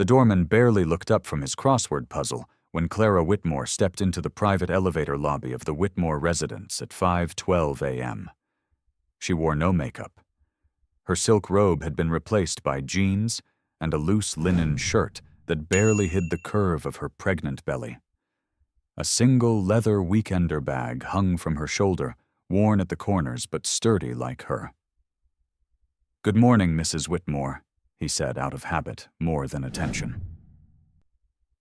The doorman barely looked up from his crossword puzzle when Clara Whitmore stepped into the private elevator lobby of the Whitmore residence at 5:12 a.m. She wore no makeup. Her silk robe had been replaced by jeans and a loose linen shirt that barely hid the curve of her pregnant belly. A single leather weekender bag hung from her shoulder, worn at the corners but sturdy like her. "Good morning, Mrs. Whitmore," he said out of habit more than attention.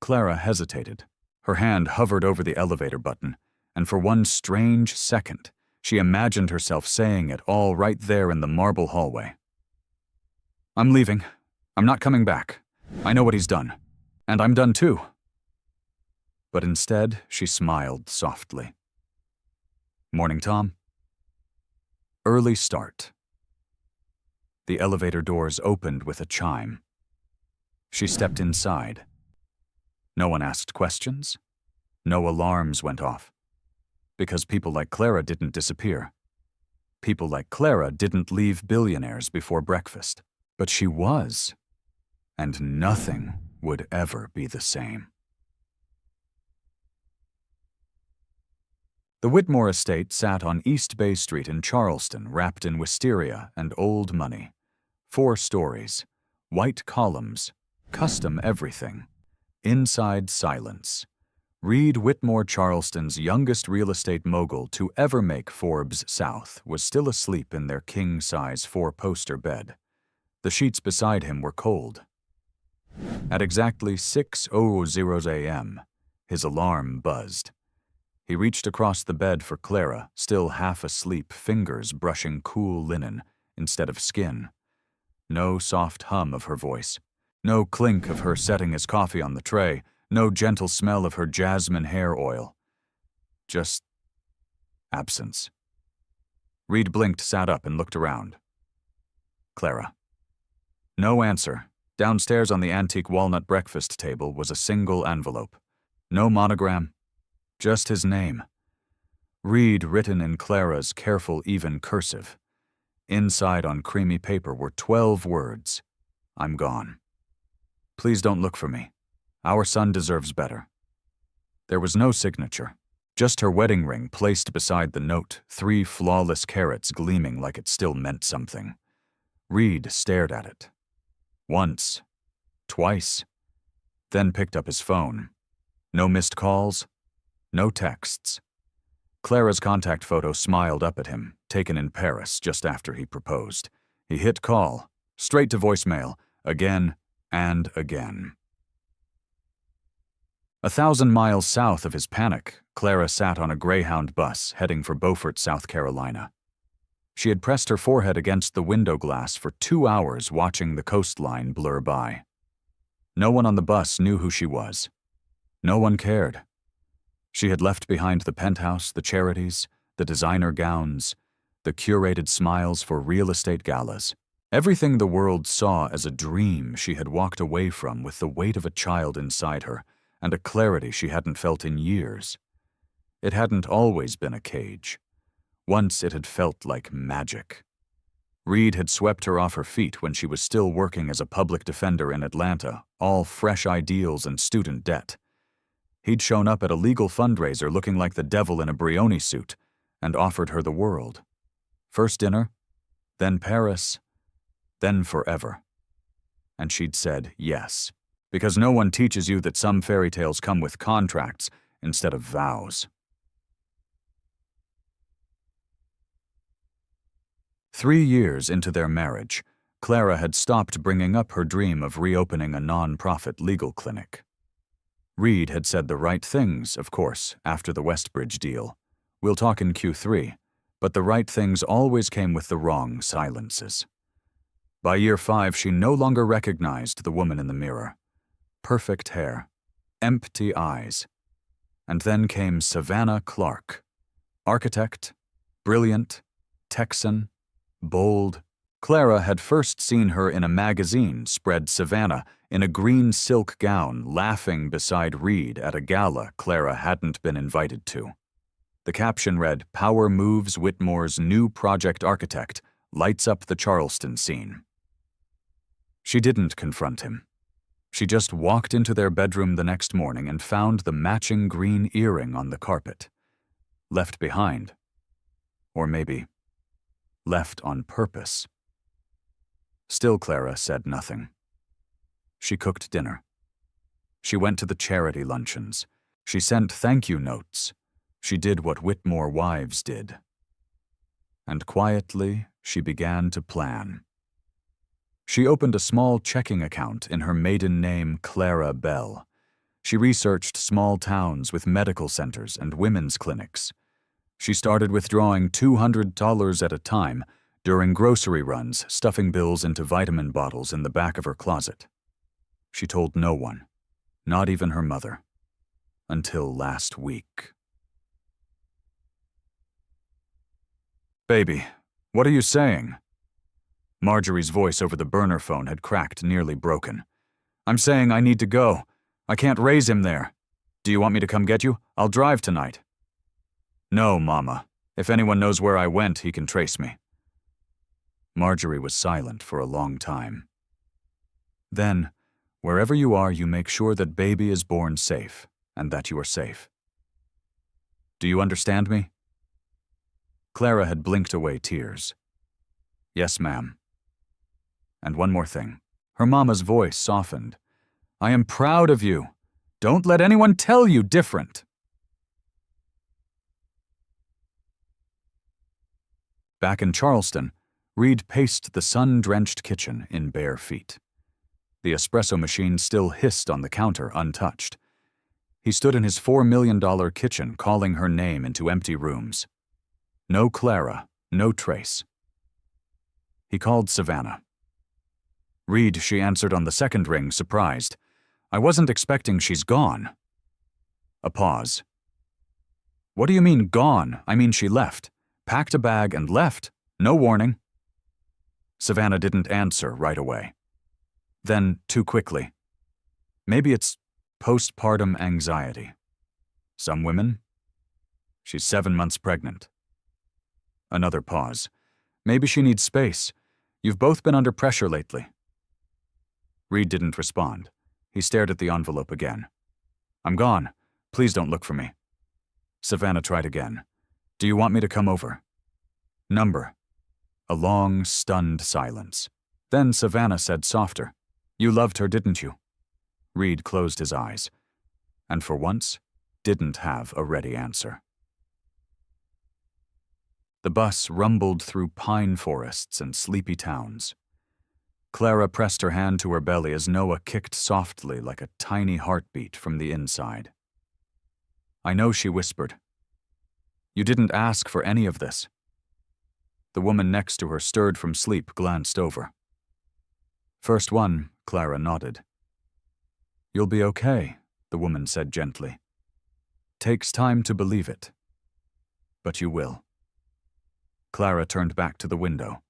Clara hesitated. Her hand hovered over the elevator button, and for one strange second, she imagined herself saying it all right there in the marble hallway. "I'm leaving. I'm not coming back. I know what he's done. And I'm done too." But instead, she smiled softly. "Morning, Tom." Early start. The elevator doors opened with a chime. She stepped inside. No one asked questions. No alarms went off. Because people like Clara didn't disappear. People like Clara didn't leave Billionaires before breakfast. But she was. And nothing would ever be the same. The Whitmore estate sat on East Bay Street in Charleston, wrapped in wisteria and old money. 4 stories, white columns, custom everything. Inside silence. Reed Whitmore, Charleston's youngest real estate mogul to ever make Forbes South, was still asleep in their king-size 4-poster bed. The sheets beside him were cold. At exactly 6:00 a.m., his alarm buzzed. He reached across the bed for Clara, still half asleep, fingers brushing cool linen instead of skin. No soft hum of her voice. No clink of her setting his coffee on the tray. No gentle smell of her jasmine hair oil. Just absence. Reed blinked, sat up, and looked around. Clara. No answer. Downstairs on the antique walnut breakfast table was a single envelope. No monogram. Just his name. Reed written in Clara's careful, even cursive. Inside on creamy paper were 12 words. "I'm gone. Please don't look for me. Our son deserves better." There was no signature. Just her wedding ring placed beside the note, 3 flawless carats gleaming like it still meant something. Reed stared at it. Once. Twice. Then picked up his phone. No missed calls. No texts. Clara's contact photo smiled up at him, taken in Paris just after he proposed. He hit call, straight to voicemail, again and again. 1,000 miles south of his panic, Clara sat on a Greyhound bus heading for Beaufort, South Carolina. She had pressed her forehead against the window glass for 2 hours watching the coastline blur by. No one on the bus knew who she was. No one cared. She had left behind the penthouse, the charities, the designer gowns, the curated smiles for real estate galas. Everything the world saw as a dream she had walked away from with the weight of a child inside her and a clarity she hadn't felt in years. It hadn't always been a cage. Once it had felt like magic. Reed had swept her off her feet when she was still working as a public defender in Atlanta, all fresh ideals and student debt. He'd shown up at a legal fundraiser looking like the devil in a Brioni suit and offered her the world. First dinner, then Paris, then forever. And she'd said yes, because no one teaches you that some fairy tales come with contracts instead of vows. 3 years into their marriage, Clara had stopped bringing up her dream of reopening a non-profit legal clinic. Reed had said the right things, of course, after the Westbridge deal. We'll talk in Q3, but the right things always came with the wrong silences. By year 5, she no longer recognized the woman in the mirror. Perfect hair, empty eyes. And then came Savannah Clark. Architect, brilliant, Texan, bold. Clara had first seen her in a magazine spread Savannah in a green silk gown laughing beside Reed at a gala Clara hadn't been invited to. The caption read, "Power moves Whitmore's new project architect, lights up the Charleston scene." She didn't confront him. She just walked into their bedroom the next morning and found the matching green earring on the carpet. Left behind. Or maybe left on purpose. Still, Clara said nothing. She cooked dinner. She went to the charity luncheons. She sent thank-you notes. She did what Whitmore wives did. And quietly, she began to plan. She opened a small checking account in her maiden name, Clara Bell. She researched small towns with medical centers and women's clinics. She started withdrawing $200 at a time during grocery runs, stuffing bills into vitamin bottles in the back of her closet. She told no one, not even her mother, until last week. "Baby, what are you saying?" Marjorie's voice over the burner phone had cracked, nearly broken. "I'm saying I need to go. I can't raise him there. Do you want me to come get you? I'll drive tonight." "No, Mama. If anyone knows where I went, he can trace me." Marjorie was silent for a long time. "Then, wherever you are, you make sure that baby is born safe, and that you are safe. Do you understand me?" Clara had blinked away tears. "Yes, ma'am." And one more thing. Her mama's voice softened. "I am proud of you. Don't let anyone tell you different." Back in Charleston, Reed paced the sun-drenched kitchen in bare feet. The espresso machine still hissed on the counter, untouched. He stood in his $4 million kitchen, calling her name into empty rooms. No Clara, no trace. He called Savannah. "Reed," she answered on the second ring, surprised. "I wasn't expecting she's gone." A pause. "What do you mean, gone? I mean she left. Packed a bag and left. No warning." Savannah didn't answer right away. Then, too quickly. "Maybe it's postpartum anxiety. Some women? She's 7 months pregnant." Another pause. "Maybe she needs space. You've both been under pressure lately." Reed didn't respond. He stared at the envelope again. "I'm gone. Please don't look for me." Savannah tried again. "Do you want me to come over?" "Number." A long, stunned silence. Then Savannah said softer, "You loved her, didn't you?" Reed closed his eyes, and for once, didn't have a ready answer. The bus rumbled through pine forests and sleepy towns. Clara pressed her hand to her belly as Noah kicked softly like a tiny heartbeat from the inside. "I know," she whispered. "You didn't ask for any of this." The woman next to her, stirred from sleep, glanced over. "First one," Clara nodded. "You'll be okay," the woman said gently. "Takes time to believe it. But you will." Clara turned back to the window.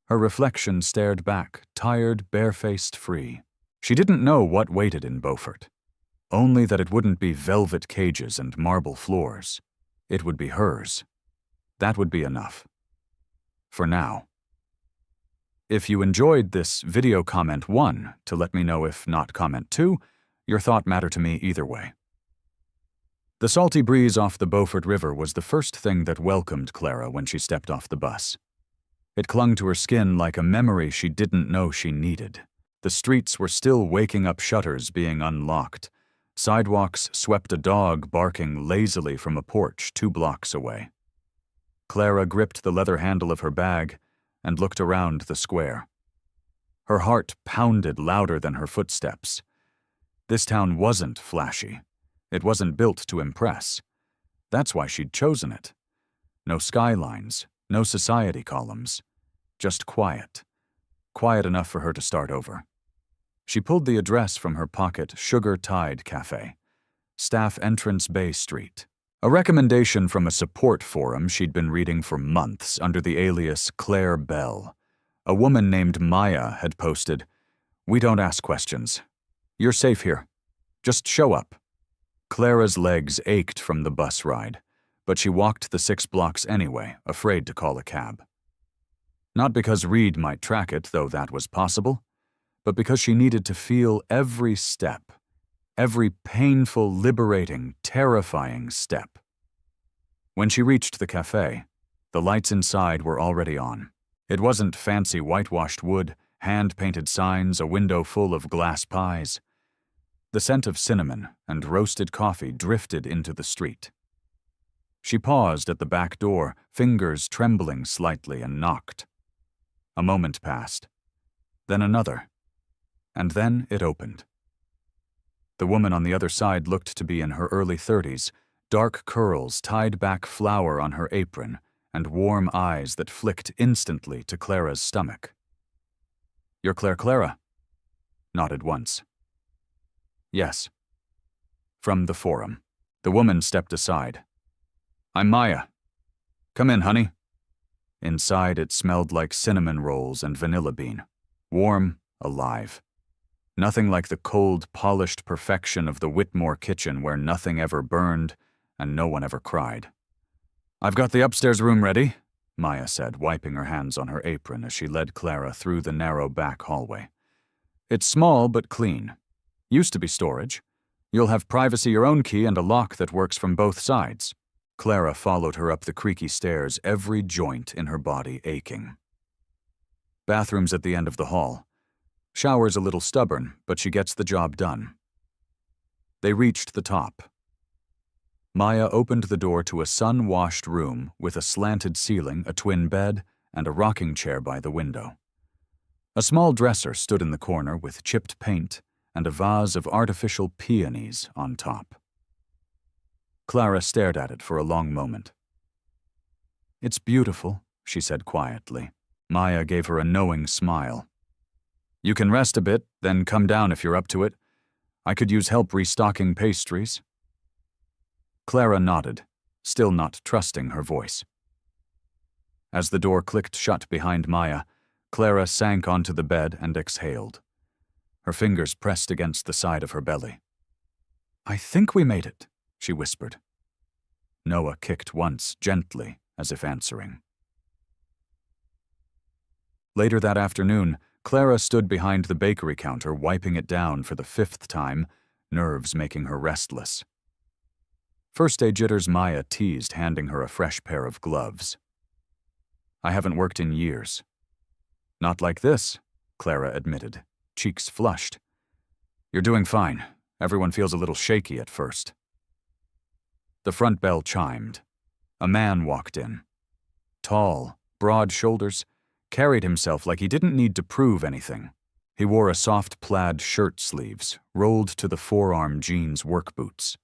Her reflection stared back, tired, barefaced, free. She didn't know what waited in Beaufort. Only that it wouldn't be velvet cages and marble floors. It would be hers. That would be enough. For now. If you enjoyed this video, comment 1 to let me know. If not, comment 2. Your thought mattered to me either way. The salty breeze off the Beaufort River was the first thing that welcomed Clara when she stepped off the bus. It clung to her skin like a memory she didn't know she needed. The streets were still waking up, shutters being unlocked. Sidewalks swept, a dog barking lazily from a porch 2 blocks away. Clara gripped the leather handle of her bag and looked around the square. Her heart pounded louder than her footsteps. This town wasn't flashy. It wasn't built to impress. That's why she'd chosen it. No skylines, no society columns. Just quiet. Quiet enough for her to start over. She pulled the address from her pocket. Sugar Tide Cafe. Staff Entrance, Bay Street. A recommendation from a support forum she'd been reading for months under the alias Claire Bell. A woman named Maya had posted, "We don't ask questions. You're safe here. Just show up." Clara's legs ached from the bus ride, but she walked the 6 blocks anyway, afraid to call a cab. Not because Reed might track it, though that was possible, but because she needed to feel every step, every painful, liberating, terrifying step. When she reached the cafe, the lights inside were already on. It wasn't fancy whitewashed wood, hand-painted signs, a window full of glass pies. The scent of cinnamon and roasted coffee drifted into the street. She paused at the back door, fingers trembling slightly, and knocked. A moment passed, then another, and then it opened. The woman on the other side looked to be in her early 30s, dark curls, tied back flower on her apron, and warm eyes that flicked instantly to Clara's stomach. "You're Clara?" Nodded once. "Yes." From the forum, the woman stepped aside. "I'm Maya. Come in, honey." Inside, it smelled like cinnamon rolls and vanilla bean. Warm, alive. Nothing like the cold, polished perfection of the Whitmore kitchen where nothing ever burned and no one ever cried. "I've got the upstairs room ready," Maya said, wiping her hands on her apron as she led Clara through the narrow back hallway. "It's small but clean. Used to be storage. You'll have privacy, your own key, and a lock that works from both sides." Clara followed her up the creaky stairs, every joint in her body aching. "Bathroom's at the end of the hall. Shower's a little stubborn, but she gets the job done." They reached the top. Maya opened the door to a sun-washed room with a slanted ceiling, a twin bed, and a rocking chair by the window. A small dresser stood in the corner with chipped paint and a vase of artificial peonies on top. Clara stared at it for a long moment. "It's beautiful," she said quietly. Maya gave her a knowing smile. "You can rest a bit, then come down if you're up to it. I could use help restocking pastries." Clara nodded, still not trusting her voice. As the door clicked shut behind Maya, Clara sank onto the bed and exhaled. Her fingers pressed against the side of her belly. "I think we made it," she whispered. Noah kicked once, gently, as if answering. Later that afternoon, Clara stood behind the bakery counter, wiping it down for the 5th time, nerves making her restless. First day jitters, Maya teased, handing her a fresh pair of gloves. "I haven't worked in years." "Not like this," Clara admitted, cheeks flushed. "You're doing fine. Everyone feels a little shaky at first." The front bell chimed. A man walked in. Tall, broad shoulders, carried himself like he didn't need to prove anything. He wore a soft plaid shirt sleeves, rolled to the forearm jeans work boots.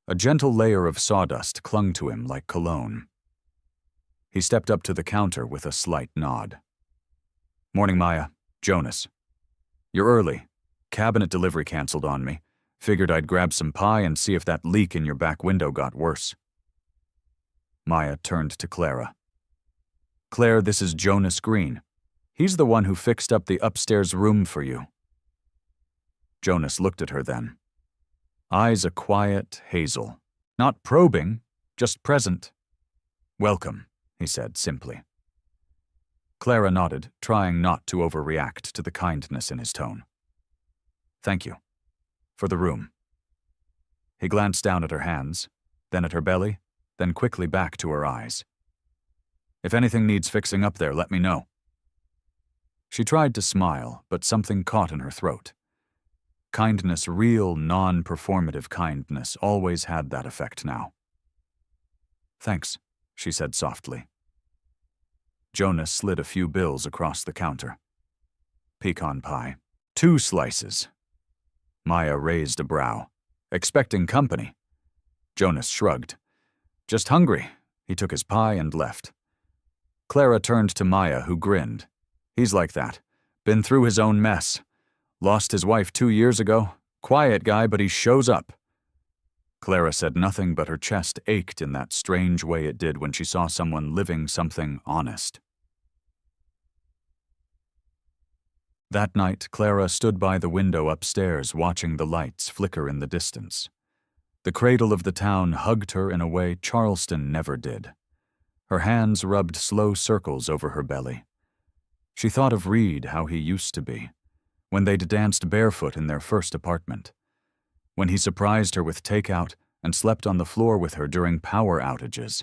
A gentle layer of sawdust clung to him like cologne. He stepped up to the counter with a slight nod. "Morning, Maya. Jonas. You're early. Cabinet delivery canceled on me. Figured I'd grab some pie and see if that leak in your back window got worse." Maya turned to Clara. "Claire, this is Jonas Green. He's the one who fixed up the upstairs room for you." Jonas looked at her then. Eyes a quiet hazel. Not probing, just present. "Welcome," he said simply. Clara nodded, trying not to overreact to the kindness in his tone. "Thank you. For the room." He glanced down at her hands, then at her belly, then quickly back to her eyes. "If anything needs fixing up there, let me know." She tried to smile, but something caught in her throat. Kindness, real, non-performative kindness, always had that effect now. "Thanks," she said softly. Jonas slid a few bills across the counter. "Pecan pie. 2 slices." Maya raised a brow, expecting company. Jonas shrugged. "Just hungry." He took his pie and left. Clara turned to Maya, who grinned. "He's like that. Been through his own mess. Lost his wife 2 years ago. Quiet guy, but he shows up." Clara said nothing, but her chest ached in that strange way it did when she saw someone living something honest. That night, Clara stood by the window upstairs, watching the lights flicker in the distance. The cradle of the town hugged her in a way Charleston never did. Her hands rubbed slow circles over her belly. She thought of Reed, how he used to be. when they'd danced barefoot in their first apartment, when he surprised her with takeout and slept on the floor with her during power outages,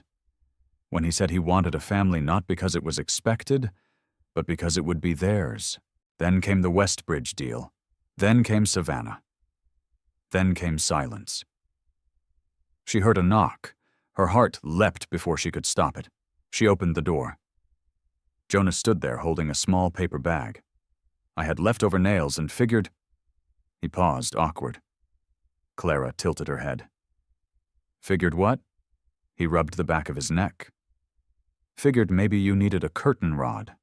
when he said he wanted a family not because it was expected, but because it would be theirs. Then came the Westbridge deal. Then came Savannah. Then came silence. She heard a knock. Her heart leapt before she could stop it. She opened the door. Jonas stood there holding a small paper bag. I had leftover nails and figured... He paused, awkward. Clara tilted her head. Figured what? He rubbed the back of his neck. Figured maybe you needed a curtain rod.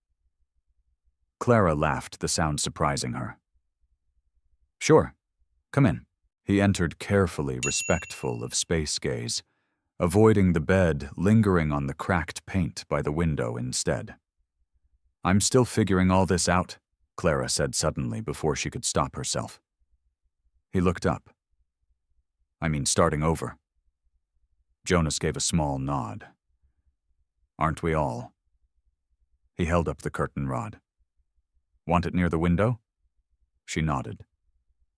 Clara laughed, the sound surprising her. Sure, come in. He entered carefully, respectful of space gaze, avoiding the bed, lingering on the cracked paint by the window instead. I'm still figuring all this out, Clara said suddenly before she could stop herself. He looked up. I mean, starting over. Jonas gave a small nod. Aren't we all? He held up the curtain rod. Want it near the window? She nodded.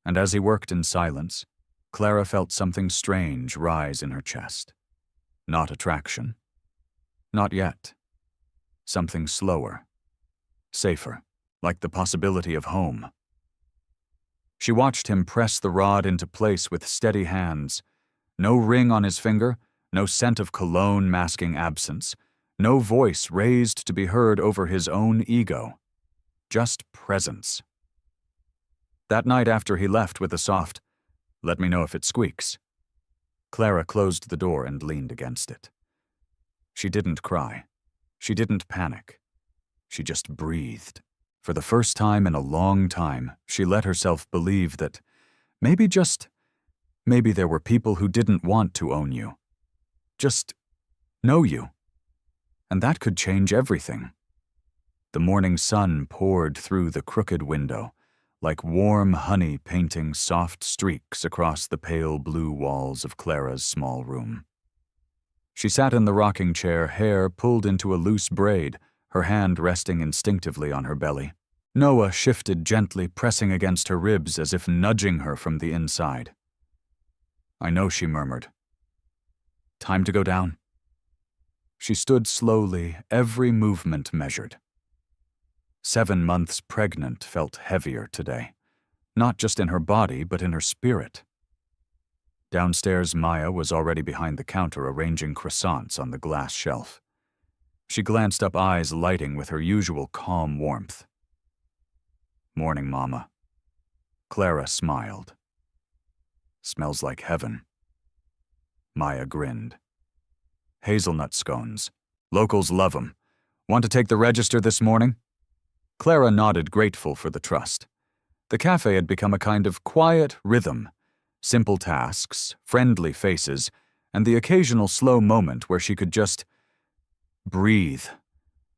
And as he worked in silence, Clara felt something strange rise in her chest. Not attraction. Not yet. Something slower. Safer, like the possibility of home. She watched him press the rod into place with steady hands. No ring on his finger, no scent of cologne masking absence, no voice raised to be heard over his own ego. Just presence. That night after he left with a soft, "Let me know if it squeaks," Clara closed the door and leaned against it. She didn't cry. She didn't panic. She just breathed. For the first time in a long time, she let herself believe that maybe there were people who didn't want to own you. Just know you. And that could change everything. The morning sun poured through the crooked window, like warm honey painting soft streaks across the pale blue walls of Clara's small room. She sat in the rocking chair, hair pulled into a loose braid, her hand resting instinctively on her belly. Noah shifted gently, pressing against her ribs as if nudging her from the inside. I know, she murmured. Time to go down. She stood slowly, every movement measured. 7 months pregnant felt heavier today, not just in her body, but in her spirit. Downstairs, Maya was already behind the counter arranging croissants on the glass shelf. She glanced up, eyes lighting with her usual calm warmth. Morning, Mama. Clara smiled. Smells like heaven. Maya grinned. Hazelnut scones. Locals love 'em. Want to take the register this morning? Clara nodded, grateful for the trust. The cafe had become a kind of quiet rhythm. Simple tasks, friendly faces, and the occasional slow moment where she could just breathe.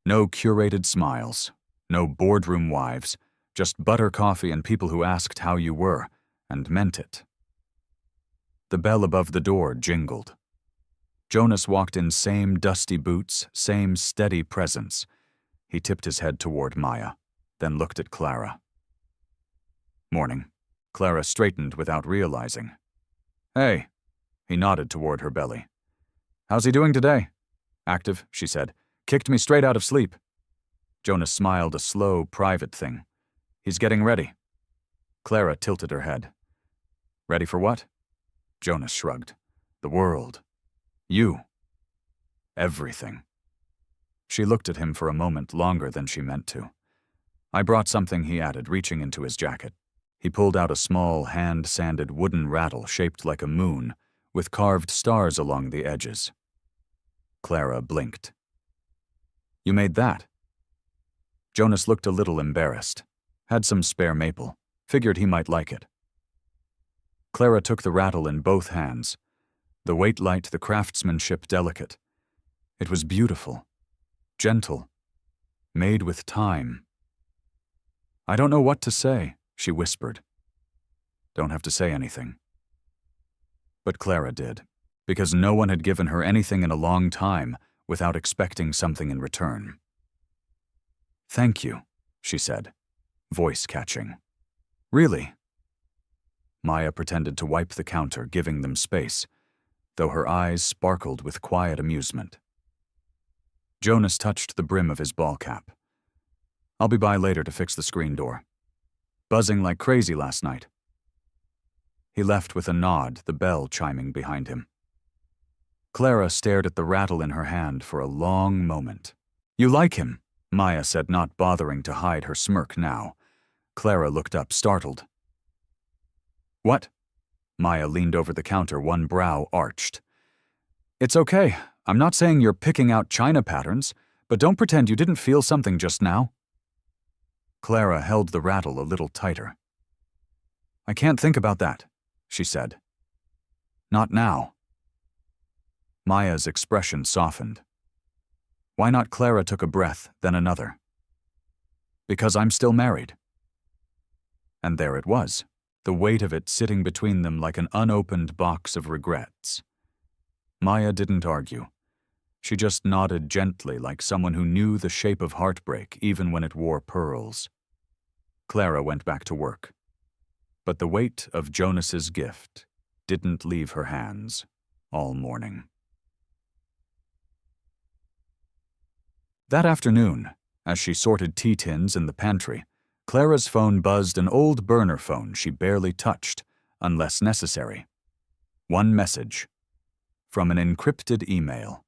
No curated smiles, no boardroom wives, just butter coffee and people who asked how you were, and meant it. The bell above the door jingled. Jonas walked in, same dusty boots, same steady presence. He tipped his head toward Maya, then looked at Clara. Morning. Clara straightened without realizing. Hey. He nodded toward her belly. How's he doing today? Active, she said. Kicked me straight out of sleep. Jonas smiled, a slow, private thing. He's getting ready. Clara tilted her head. Ready for what? Jonas shrugged. The world. You. Everything. She looked at him for a moment, longer than she meant to. I brought something, he added, reaching into his jacket. He pulled out a small, hand-sanded wooden rattle shaped like a moon, with carved stars along the edges. Clara blinked. You made that? Jonas looked a little embarrassed. Had some spare maple. Figured he might like it. Clara took the rattle in both hands. The weight light, the craftsmanship delicate. It was beautiful. Gentle. Made with time. I don't know what to say, she whispered. Don't have to say anything. But Clara did, because no one had given her anything in a long time without expecting something in return. Thank you, she said, voice catching. Really? Maya pretended to wipe the counter, giving them space, though her eyes sparkled with quiet amusement. Jonas touched the brim of his ball cap. I'll be by later to fix the screen door. Buzzing like crazy last night. He left with a nod, the bell chiming behind him. Clara stared at the rattle in her hand for a long moment. You like him, Maya said, not bothering to hide her smirk now. Clara looked up, startled. What? Maya leaned over the counter, one brow arched. It's okay. I'm not saying you're picking out china patterns, but don't pretend you didn't feel something just now. Clara held the rattle a little tighter. I can't think about that, she said. Not now. Maya's expression softened. Why not? Clara took a breath, then another. Because I'm still married. And there it was, the weight of it sitting between them like an unopened box of regrets. Maya didn't argue. She just nodded gently, like someone who knew the shape of heartbreak even when it wore pearls. Clara went back to work. But the weight of Jonas's gift didn't leave her hands all morning. That afternoon, as she sorted tea tins in the pantry, Clara's phone buzzed, an old burner phone she barely touched, unless necessary. One message. From an encrypted email.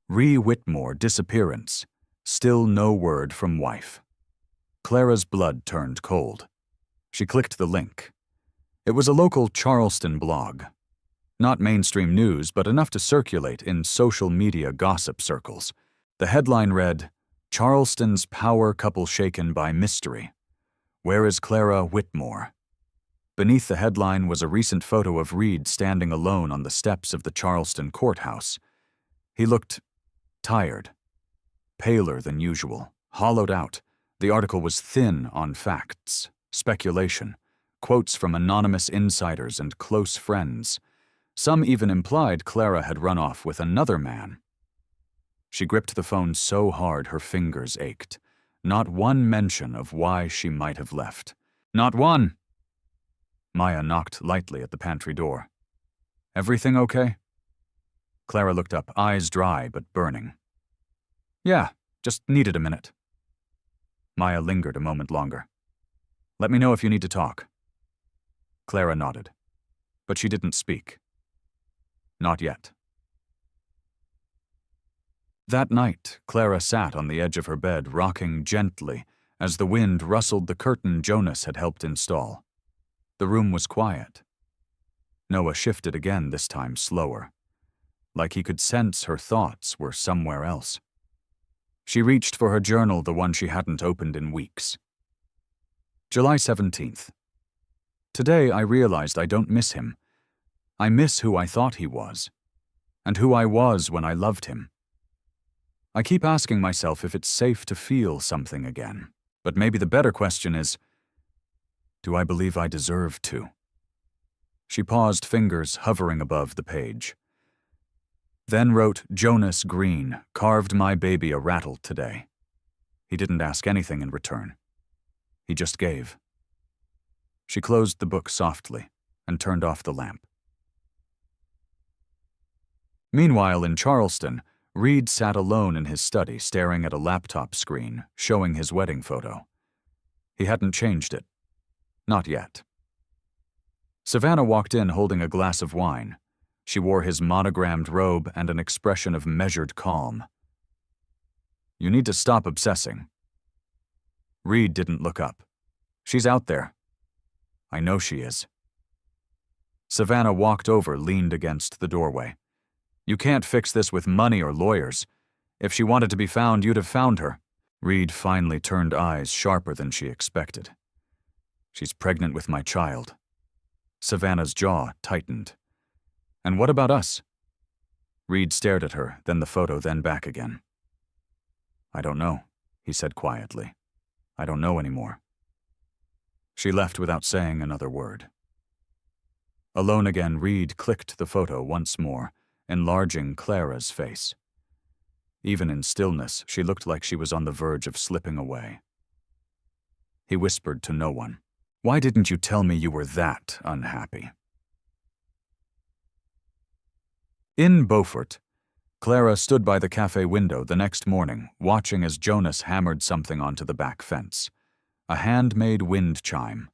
Ree Whitmore, disappearance. Still no word from wife. Clara's blood turned cold. She clicked the link. It was a local Charleston blog. Not mainstream news, but enough to circulate in social media gossip circles. The headline read, Charleston's power couple shaken by mystery. Where is Clara Whitmore? Beneath the headline was a recent photo of Reed standing alone on the steps of the Charleston courthouse. He looked tired, paler than usual, hollowed out. The article was thin on facts, speculation, quotes from anonymous insiders and close friends. Some even implied Clara had run off with another man. She gripped the phone so hard her fingers ached. Not one mention of why she might have left. Not one! Maya knocked lightly at the pantry door. Everything okay? Clara looked up, eyes dry but burning. Yeah, just needed a minute. Maya lingered a moment longer. Let me know if you need to talk. Clara nodded, but she didn't speak. Not yet. That night, Clara sat on the edge of her bed, rocking gently as the wind rustled the curtain Jonas had helped install. The room was quiet. Noah shifted again, this time slower, like he could sense her thoughts were somewhere else. She reached for her journal, the one she hadn't opened in weeks. July 17th. Today I realized I don't miss him. I miss who I thought he was, and who I was when I loved him. I keep asking myself if it's safe to feel something again, but maybe the better question is, do I believe I deserve to? She paused, fingers hovering above the page. Then wrote, Jonas Green, carved my baby a rattle today. He didn't ask anything in return. He just gave. She closed the book softly and turned off the lamp. Meanwhile, in Charleston, Reed sat alone in his study, staring at a laptop screen, showing his wedding photo. He hadn't changed it. Not yet. Savannah walked in holding a glass of wine. She wore his monogrammed robe and an expression of measured calm. You need to stop obsessing. Reed didn't look up. She's out there. I know she is. Savannah walked over, leaned against the doorway. You can't fix this with money or lawyers. If she wanted to be found, you'd have found her. Reed finally turned eyes sharper than she expected. She's pregnant with my child. Savannah's jaw tightened. And what about us? Reed stared at her, then the photo, then back again. I don't know, he said quietly. I don't know anymore. She left without saying another word. Alone again, Reed clicked the photo once more, enlarging Clara's face. Even in stillness, she looked like she was on the verge of slipping away. He whispered to no one. Why didn't you tell me you were that unhappy? In Beaufort, Clara stood by the cafe window the next morning, watching as Jonas hammered something onto the back fence. A handmade wind chime.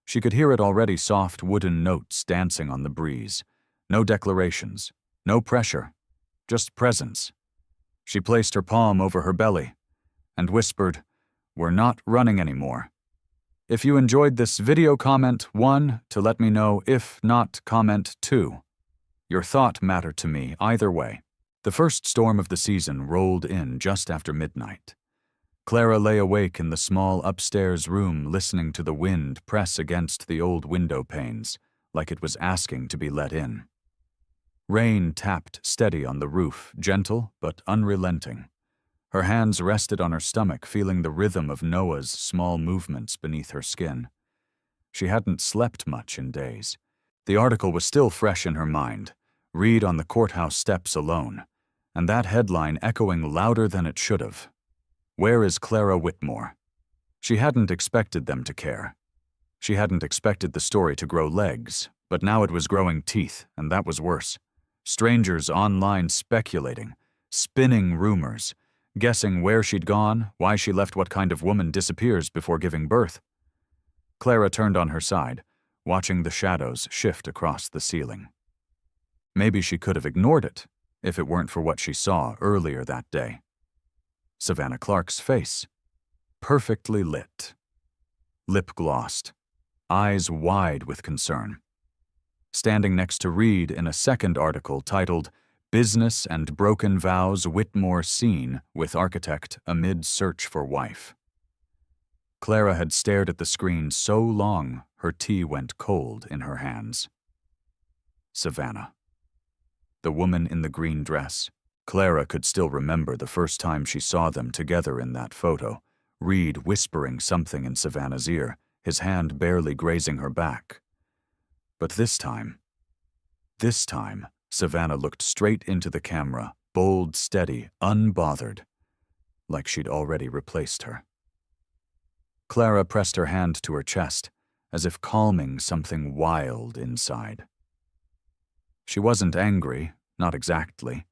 She could hear it already, soft wooden notes dancing on the breeze. No declarations, no pressure, just presence. She placed her palm over her belly and whispered, "We're not running anymore." If you enjoyed this video, comment 1 to let me know. If not, comment 2. Your thought mattered to me either way. The first storm of the season rolled in just after midnight. Clara lay awake in the small upstairs room, listening to the wind press against the old window panes, like it was asking to be let in. Rain tapped steady on the roof, gentle but unrelenting. Her hands rested on her stomach, feeling the rhythm of Noah's small movements beneath her skin. She hadn't slept much in days. The article was still fresh in her mind, read on the courthouse steps alone, and that headline echoing louder than it should have. Where is Clara Whitmore? She hadn't expected them to care. She hadn't expected the story to grow legs, but now it was growing teeth, and that was worse. Strangers online speculating, spinning rumors, guessing where she'd gone, why she left. What kind of woman disappears before giving birth? Clara turned on her side, watching the shadows shift across the ceiling. Maybe she could have ignored it, if it weren't for what she saw earlier that day. Savannah Clark's face, perfectly lit, lip-glossed, eyes wide with concern. Standing next to Reed in a second article titled, "Business and Broken Vows, Whitmore Seen with Architect Amid Search for Wife." Clara had stared at the screen so long her tea went cold in her hands. Savannah. The woman in the green dress. Clara could still remember the first time she saw them together in that photo, Reed whispering something in Savannah's ear, his hand barely grazing her back. But this time, Savannah looked straight into the camera, bold, steady, unbothered, like she'd already replaced her. Clara pressed her hand to her chest, as if calming something wild inside. She wasn't angry, not exactly.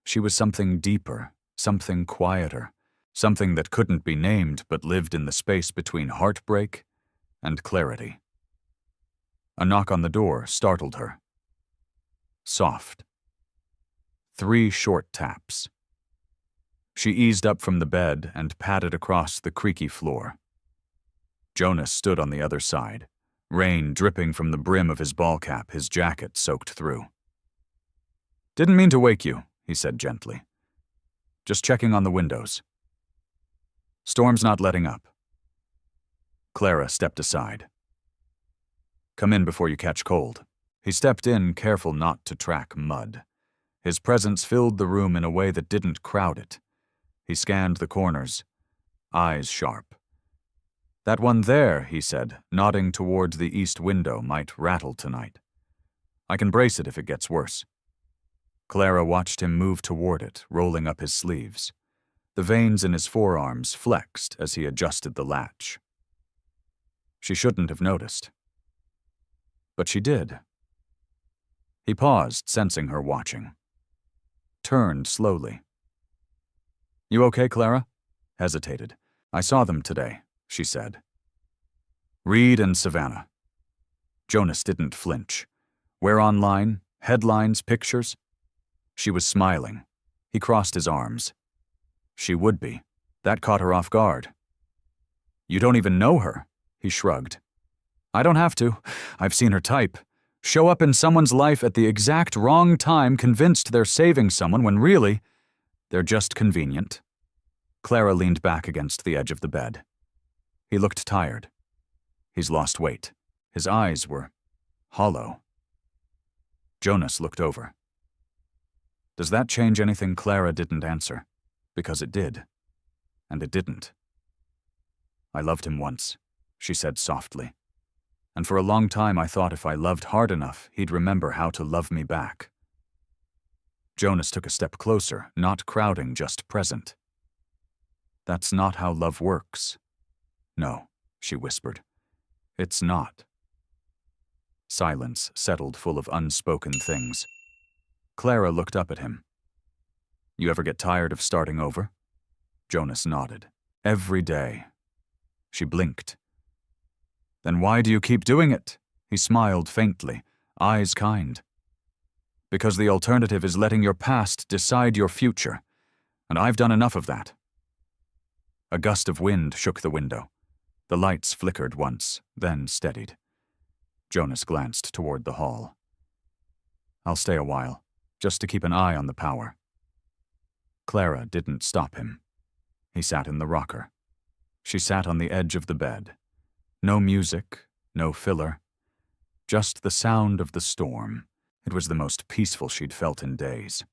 She was something deeper, something quieter, something that couldn't be named but lived in the space between heartbreak and clarity. A knock on the door startled her. Soft. 3 short taps. She eased up from the bed and padded across the creaky floor. Jonas stood on the other side, rain dripping from the brim of his ball cap, his jacket soaked through. "Didn't mean to wake you," he said gently. "Just checking on the windows. Storm's not letting up." Clara stepped aside. "Come in before you catch cold." He stepped in, careful not to track mud. His presence filled the room in a way that didn't crowd it. He scanned the corners, eyes sharp. "That one there," he said, nodding toward the east window, "might rattle tonight. I can brace it if it gets worse." Clara watched him move toward it, rolling up his sleeves. The veins in his forearms flexed as he adjusted the latch. She shouldn't have noticed. But she did. He paused, sensing her watching. Turned slowly. "You okay, Clara?" Hesitated. "I saw them today," she said. "Reed and Savannah." Jonas didn't flinch. "Where online? Headlines, pictures?" She was smiling. He crossed his arms. She would be. That caught her off guard. "You don't even know her," he shrugged. "I don't have to. I've seen her type. Show up in someone's life at the exact wrong time, convinced they're saving someone when really, they're just convenient." Clara leaned back against the edge of the bed. He looked tired. He's lost weight. His eyes were hollow. Jonas looked over. "Does that change anything?" Clara didn't answer, because it did. And it didn't. "I loved him once," she said softly. "And for a long time I thought if I loved hard enough, he'd remember how to love me back." Jonas took a step closer, not crowding, just present. "That's not how love works." "No," she whispered. It's not. Silence settled, full of unspoken things. Clara looked up at him. You ever get tired of starting over? Jonas nodded. Every day. She blinked. Then why do you keep doing it? He smiled faintly, eyes kind. Because the alternative is letting your past decide your future, and I've done enough of that. A gust of wind shook the window. The lights flickered once, then steadied. Jonas glanced toward the hall. I'll stay a while, just to keep an eye on the power. Clara didn't stop him. He sat in the rocker. She sat on the edge of the bed. No music, no filler. Just the sound of the storm. It was the most peaceful she'd felt in days.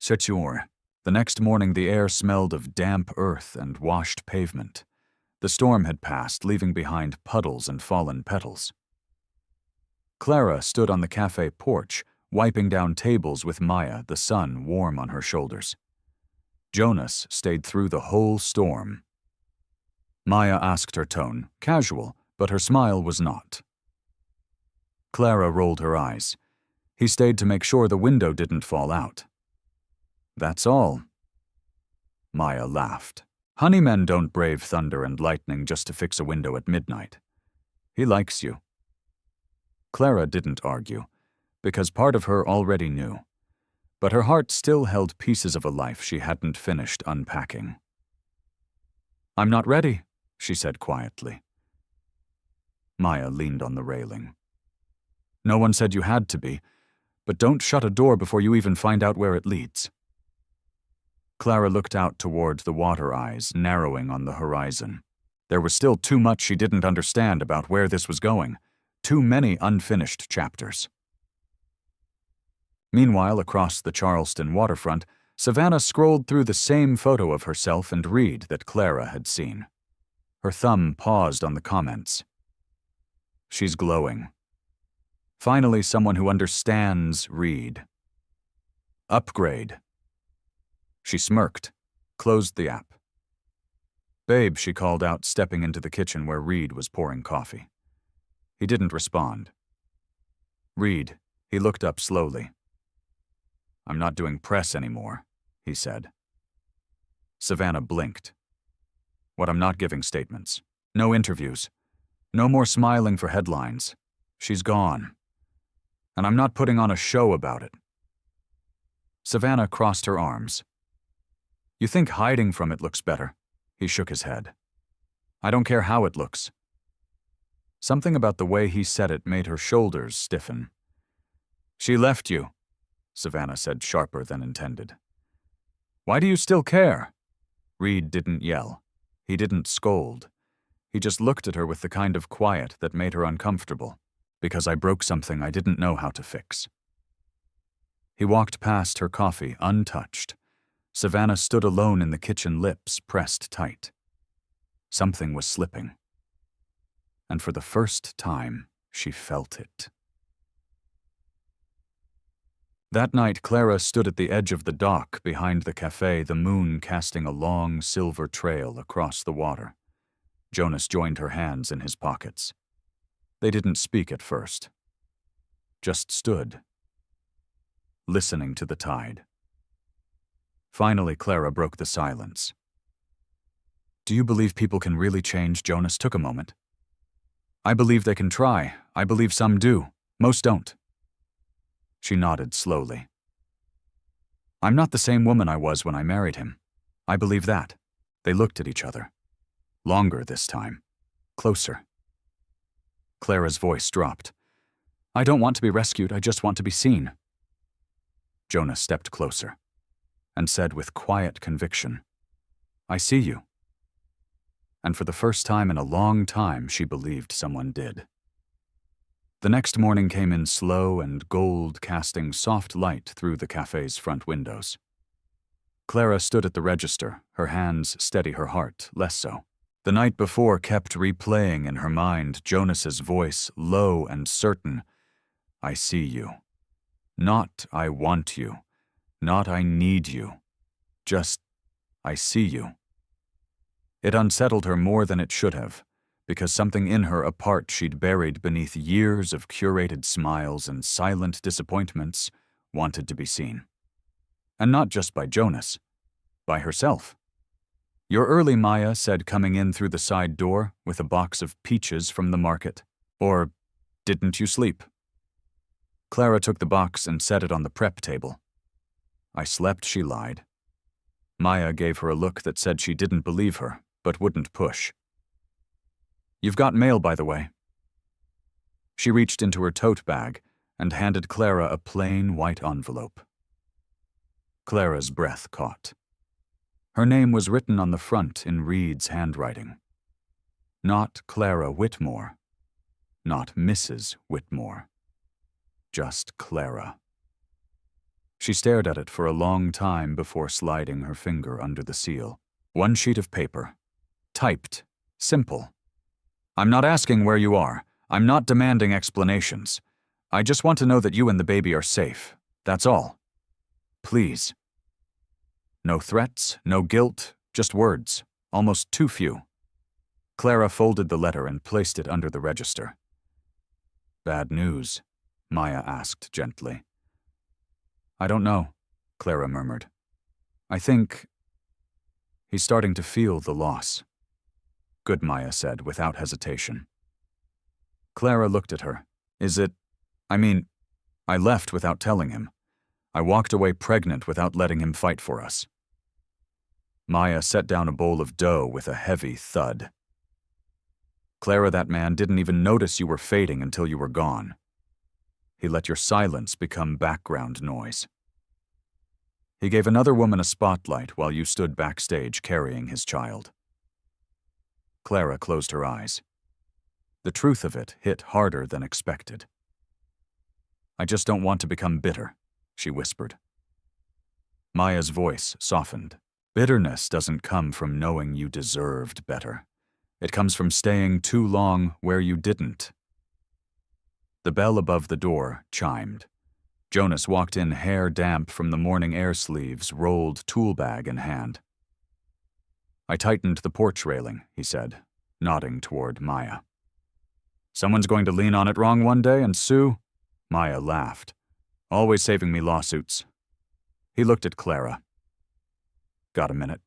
Setur. The next morning the air smelled of damp earth and washed pavement. The storm had passed, leaving behind puddles and fallen petals. Clara stood on the cafe porch, wiping down tables with Maya, the sun warm on her shoulders. Jonas stayed through the whole storm. Maya asked her tone, casual, but her smile was not. Clara rolled her eyes. He stayed to make sure the window didn't fall out. That's all. Maya laughed. Honeymen don't brave thunder and lightning just to fix a window at midnight. He likes you. Clara didn't argue, because part of her already knew. But her heart still held pieces of a life she hadn't finished unpacking. I'm not ready, she said quietly. Maya leaned on the railing. No one said you had to be, but don't shut a door before you even find out where it leads. Clara looked out toward the water eyes narrowing on the horizon. There was still too much she didn't understand about where this was going, too many unfinished chapters. Meanwhile, across the Charleston waterfront, Savannah scrolled through the same photo of herself and Reed that Clara had seen. Her thumb paused on the comments. She's glowing. Finally, someone who understands Reed. Upgrade. She smirked, closed the app. Babe, she called out, stepping into the kitchen where Reed was pouring coffee. He didn't respond. Reed, he looked up slowly. I'm not doing press anymore, he said. Savannah blinked. What, I'm not giving statements. No interviews. No more smiling for headlines. She's gone. And I'm not putting on a show about it. Savannah crossed her arms. You think hiding from it looks better? He shook his head. I don't care how it looks. Something about the way he said it made her shoulders stiffen. She left you, Savannah said, sharper than intended. Why do you still care? Reed didn't yell. He didn't scold. He just looked at her with the kind of quiet that made her uncomfortable, because I broke something I didn't know how to fix. He walked past her coffee untouched. Savannah stood alone in the kitchen, lips pressed tight. Something was slipping. And for the first time, she felt it. That night, Clara stood at the edge of the dock behind the cafe, the moon casting a long silver trail across the water. Jonas joined her hands in his pockets. They didn't speak at first. Just stood, listening to the tide. Finally, Clara broke the silence. Do you believe people can really change? Jonas took a moment. I believe they can try. I believe some do. Most don't. She nodded slowly. I'm not the same woman I was when I married him. I believe that. They looked at each other. Longer this time. Closer. Clara's voice dropped. I don't want to be rescued. I just want to be seen. Jonas stepped closer and said with quiet conviction, I see you. And for the first time in a long time, she believed someone did. The next morning came in slow and gold, casting soft light through the cafe's front windows. Clara stood at the register, her hands steady, her heart less so. The night before kept replaying in her mind Jonas's voice, low and certain. I see you. Not I want you. Not I need you. Just I see you. It unsettled her more than it should have, because something in her, a part she'd buried beneath years of curated smiles and silent disappointments, wanted to be seen. And not just by Jonas, by herself. "You're early," Maya said, coming in through the side door with a box of peaches from the market. "Or didn't you sleep?" Clara took the box and set it on the prep table. "I slept," she lied. Maya gave her a look that said she didn't believe her, but wouldn't push. "You've got mail, by the way." She reached into her tote bag and handed Clara a plain white envelope. Clara's breath caught. Her name was written on the front in Reed's handwriting. Not Clara Whitmore. Not Mrs. Whitmore. Just Clara. She stared at it for a long time before sliding her finger under the seal. One sheet of paper. Typed. Simple. "I'm not asking where you are. I'm not demanding explanations. I just want to know that you and the baby are safe. That's all. Please." No threats, no guilt, just words. Almost too few. Clara folded the letter and placed it under the register. "Bad news?" Maya asked gently. "I don't know," Clara murmured. "I think..." He's starting to feel the loss. "Good," Maya said without hesitation. Clara looked at her. I left without telling him. I walked away pregnant without letting him fight for us." Maya set down a bowl of dough with a heavy thud. "Clara, that man didn't even notice you were fading until you were gone. He let your silence become background noise. He gave another woman a spotlight while you stood backstage carrying his child." Clara closed her eyes. The truth of it hit harder than expected. "I just don't want to become bitter," she whispered. Maya's voice softened. "Bitterness doesn't come from knowing you deserved better. It comes from staying too long where you didn't." The bell above the door chimed. Jonas walked in, hair damp from the morning air sleeves, rolled tool bag in hand. "I tightened the porch railing," he said, nodding toward Maya. "Someone's going to lean on it wrong one day and sue?" Maya laughed. "Always saving me lawsuits." He looked at Clara. "Got a minute?"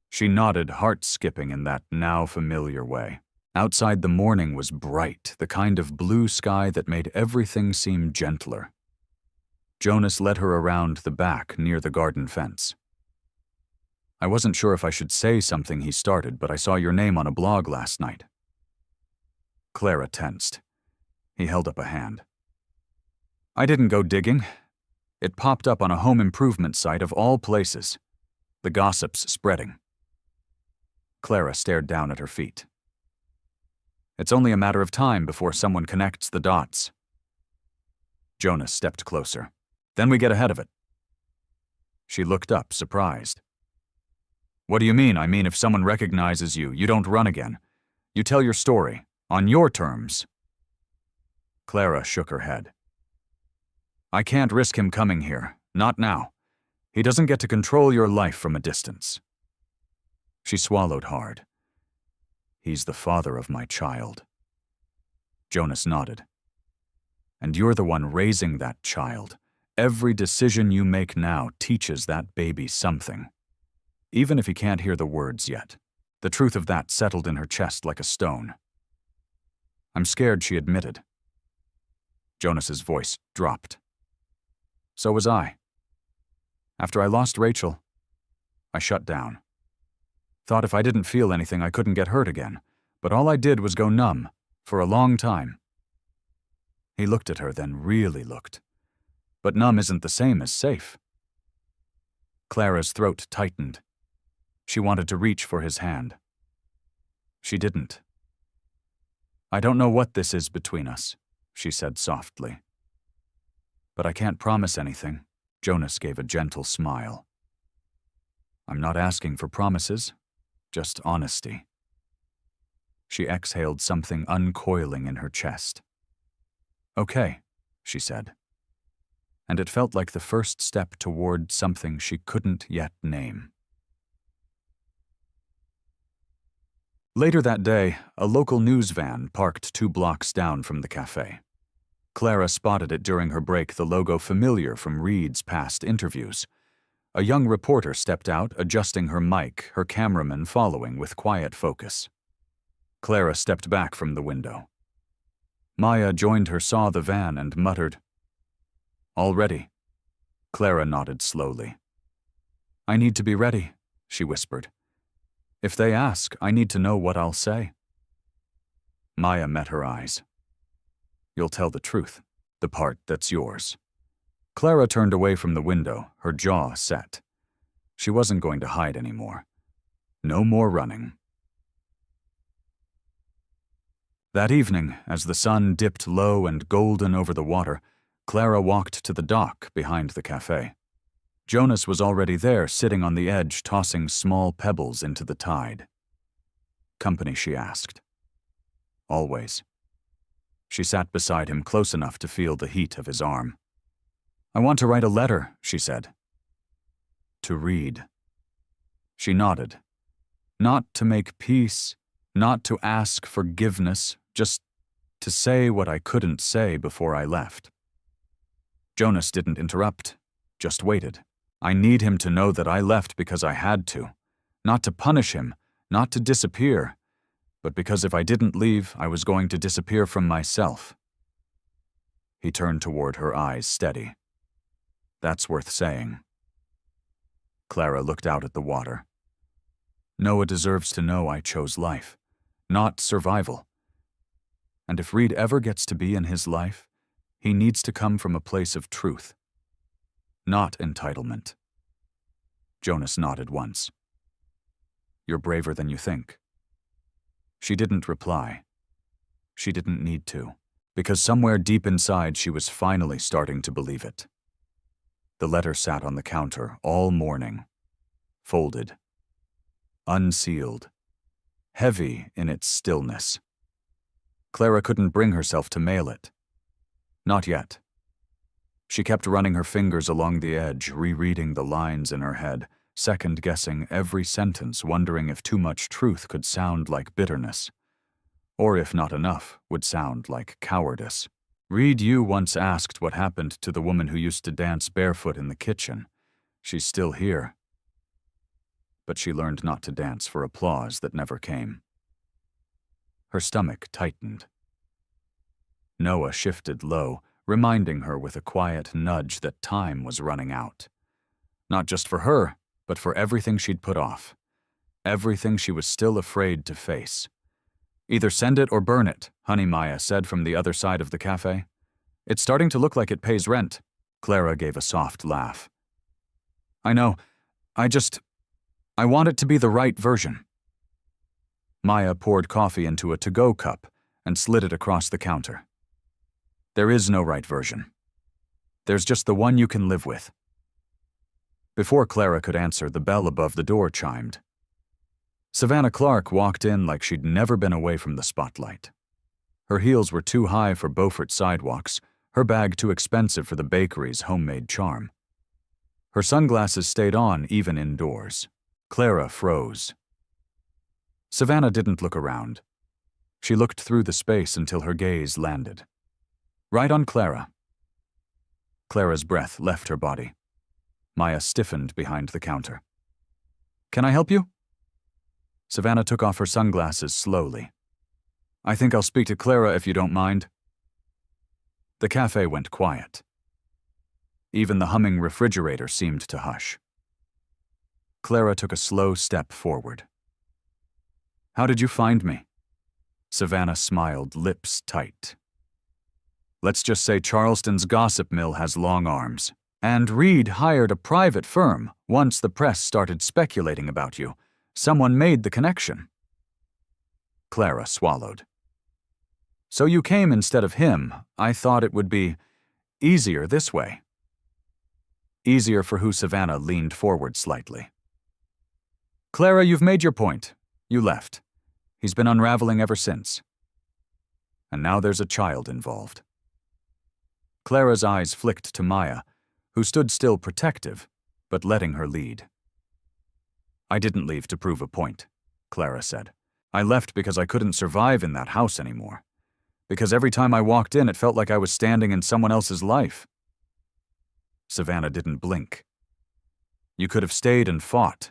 She nodded, heart skipping in that now familiar way. Outside the morning was bright, the kind of blue sky that made everything seem gentler. Jonas led her around the back near the garden fence. "I wasn't sure if I should say something he started, but I saw your name on a blog last night." Clara tensed. He held up a hand. "I didn't go digging. It popped up on a home improvement site of all places. The gossip's spreading." Clara stared down at her feet. "It's only a matter of time before someone connects the dots." Jonas stepped closer. "Then we get ahead of it." She looked up, surprised. "What do you mean?" "I mean, if someone recognizes you, you don't run again. You tell your story, on your terms." Clara shook her head. "I can't risk him coming here, not now. He doesn't get to control your life from a distance." She swallowed hard. "He's the father of my child." Jonas nodded. "And you're the one raising that child. Every decision you make now teaches that baby something. Even if he can't hear the words yet." The truth of that settled in her chest like a stone. "I'm scared," she admitted. Jonas's voice dropped. "So was I. After I lost Rachel, I shut down. Thought if I didn't feel anything I couldn't get hurt again, but all I did was go numb, for a long time." He looked at her, then really looked. "But numb isn't the same as safe." Clara's throat tightened. She wanted to reach for his hand. She didn't. "I don't know what this is between us," she said softly. "But I can't promise anything." Jonas gave a gentle smile. "I'm not asking for promises, just honesty." She exhaled, something uncoiling in her chest. "Okay," she said. And it felt like the first step toward something she couldn't yet name. Later that day, a local news van parked 2 blocks down from the cafe. Clara spotted it during her break, the logo familiar from Reed's past interviews. A young reporter stepped out, adjusting her mic, her cameraman following with quiet focus. Clara stepped back from the window. Maya joined her, saw the van, and muttered, "All ready?" Clara nodded slowly. "I need to be ready," she whispered. "If they ask, I need to know what I'll say." Maya met her eyes. "You'll tell the truth, the part that's yours." Clara turned away from the window, her jaw set. She wasn't going to hide anymore. No more running. That evening, as the sun dipped low and golden over the water, Clara walked to the dock behind the cafe. Jonas was already there, sitting on the edge, tossing small pebbles into the tide. "Company?" she asked. "Always." She sat beside him, close enough to feel the heat of his arm. "I want to write a letter," she said. "To Reed." She nodded. "Not to make peace, not to ask forgiveness, just to say what I couldn't say before I left." Jonas didn't interrupt, just waited. "I need him to know that I left because I had to. Not to punish him, not to disappear, but because if I didn't leave, I was going to disappear from myself." He turned toward her, eyes steady. "That's worth saying." Clara looked out at the water. "Noah deserves to know I chose life, not survival. And if Reed ever gets to be in his life, he needs to come from a place of truth, not entitlement." Jonas nodded once. "You're braver than you think." She didn't reply. She didn't need to, because somewhere deep inside she was finally starting to believe it. The letter sat on the counter all morning, folded, unsealed, heavy in its stillness. Clara couldn't bring herself to mail it. Not yet. She kept running her fingers along the edge, rereading the lines in her head, second-guessing every sentence, wondering if too much truth could sound like bitterness, or if not enough, would sound like cowardice. Reed, you once asked what happened to the woman who used to dance barefoot in the kitchen. She's still here. But she learned not to dance for applause that never came. Her stomach tightened. Noah shifted low, reminding her with a quiet nudge that time was running out. Not just for her, but for everything she'd put off. Everything she was still afraid to face. "Either send it or burn it," Honey Maya said from the other side of the cafe. "It's starting to look like it pays rent." Clara gave a soft laugh. "I know. I want it to be the right version." Maya poured coffee into a to-go cup and slid it across the counter. "There is no right version. There's just the one you can live with." Before Clara could answer, the bell above the door chimed. Savannah Clark walked in like she'd never been away from the spotlight. Her heels were too high for Beaufort sidewalks, her bag too expensive for the bakery's homemade charm. Her sunglasses stayed on even indoors. Clara froze. Savannah didn't look around. She looked through the space until her gaze landed. Right on Clara. Clara's breath left her body. Maya stiffened behind the counter. "Can I help you?" Savannah took off her sunglasses slowly. "I think I'll speak to Clara if you don't mind." The cafe went quiet. Even the humming refrigerator seemed to hush. Clara took a slow step forward. "How did you find me?" Savannah smiled, lips tight. "Let's just say Charleston's gossip mill has long arms. And Reed hired a private firm once the press started speculating about you. Someone made the connection." Clara swallowed. "So you came instead of him. I thought it would be easier this way." Easier for who? Savannah leaned forward slightly. "Clara, you've made your point. You left. He's been unraveling ever since. And now there's a child involved." Clara's eyes flicked to Maya, who stood still, protective, but letting her lead. "I didn't leave to prove a point," Clara said. I left because I couldn't survive in that house anymore. Because every time I walked in, it felt like I was standing in someone else's life. Savannah didn't blink. You could have stayed and fought.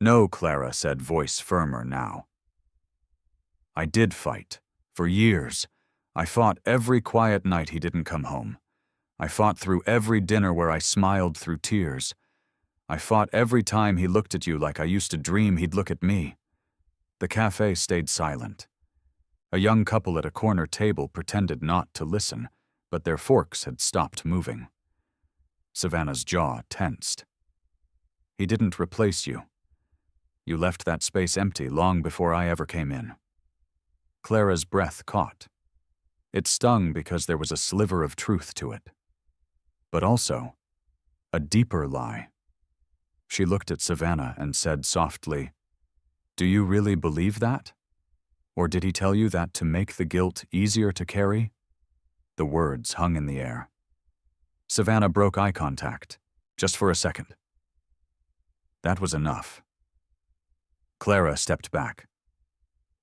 No, Clara said, voice firmer now. I did fight. For years. I fought every quiet night he didn't come home. I fought through every dinner where I smiled through tears. I fought every time he looked at you like I used to dream he'd look at me. The cafe stayed silent. A young couple at a corner table pretended not to listen, but their forks had stopped moving. Savannah's jaw tensed. He didn't replace you. You left that space empty long before I ever came in. Clara's breath caught. It stung because there was a sliver of truth to it. But also, a deeper lie. She looked at Savannah and said softly, "Do you really believe that? Or did he tell you that to make the guilt easier to carry?" The words hung in the air. Savannah broke eye contact, just for a second. That was enough. Clara stepped back.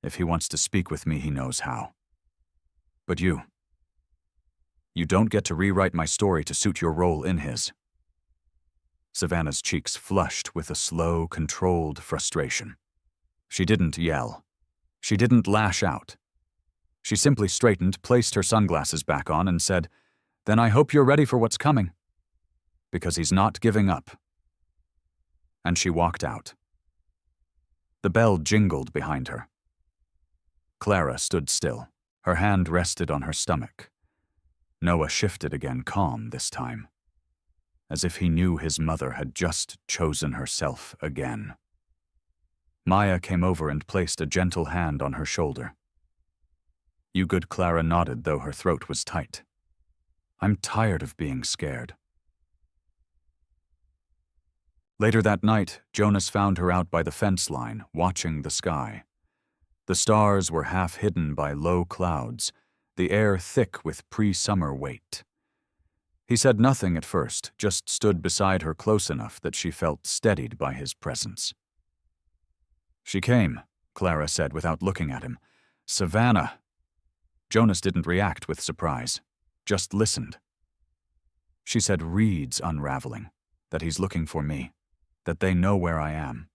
If he wants to speak with me, he knows how. But you don't get to rewrite my story to suit your role in his. Savannah's cheeks flushed with a slow, controlled frustration. She didn't yell. She didn't lash out. She simply straightened, placed her sunglasses back on, and said, "Then I hope you're ready for what's coming. Because he's not giving up." And she walked out. The bell jingled behind her. Clara stood still. Her hand rested on her stomach. Noah shifted again, calm this time, as if he knew his mother had just chosen herself again. Maya came over and placed a gentle hand on her shoulder. You good, Clara nodded, though her throat was tight. I'm tired of being scared. Later that night, Jonas found her out by the fence line, watching the sky. The stars were half hidden by low clouds, the air thick with pre-summer weight. He said nothing at first, just stood beside her close enough that she felt steadied by his presence. She came, Clara said without looking at him. Savannah. Jonas didn't react with surprise, just listened. She said reeds unraveling, that he's looking for me, that they know where I am.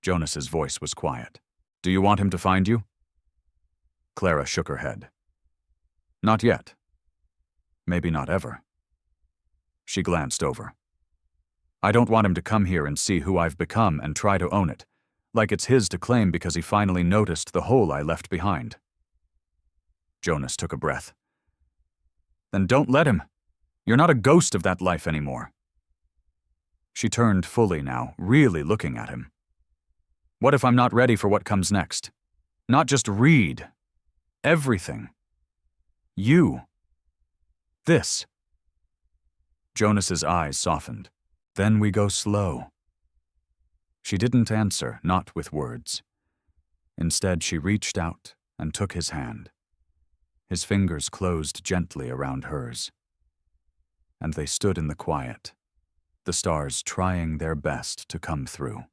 Jonas's voice was quiet. Do you want him to find you? Clara shook her head. Not yet. Maybe not ever. She glanced over. I don't want him to come here and see who I've become and try to own it, like it's his to claim because he finally noticed the hole I left behind. Jonas took a breath. Then don't let him. You're not a ghost of that life anymore. She turned fully now, really looking at him. What if I'm not ready for what comes next? Not just Reed. Everything. You. This. Jonas's eyes softened. Then we go slow. She didn't answer, not with words. Instead, she reached out and took his hand. His fingers closed gently around hers. And they stood in the quiet, the stars trying their best to come through.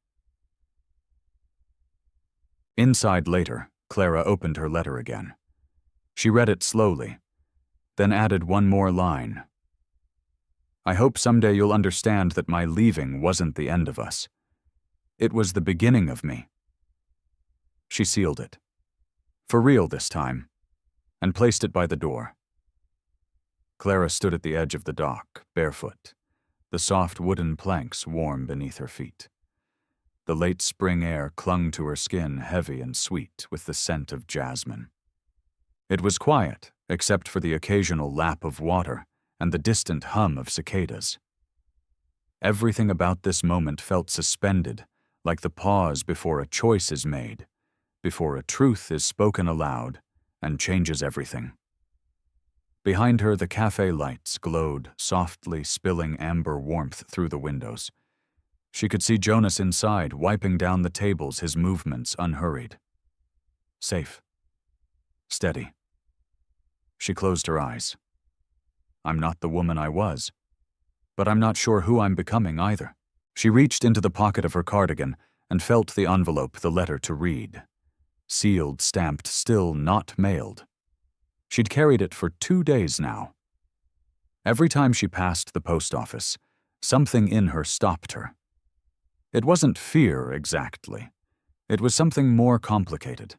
Inside later, Clara opened her letter again. She read it slowly, then added one more line. I hope someday you'll understand that my leaving wasn't the end of us. It was the beginning of me. She sealed it, for real this time, and placed it by the door. Clara stood at the edge of the dock, barefoot, the soft wooden planks warm beneath her feet. The late spring air clung to her skin, heavy and sweet, with the scent of jasmine. It was quiet, except for the occasional lap of water and the distant hum of cicadas. Everything about this moment felt suspended, like the pause before a choice is made, before a truth is spoken aloud and changes everything. Behind her, the cafe lights glowed, softly spilling amber warmth through the windows. She could see Jonas inside, wiping down the tables, his movements unhurried. Safe. Steady. She closed her eyes. I'm not the woman I was, but I'm not sure who I'm becoming either. She reached into the pocket of her cardigan and felt the envelope the letter to read. Sealed, stamped, still not mailed. She'd carried it for 2 days now. Every time she passed the post office, something in her stopped her. It wasn't fear exactly. It was something more complicated.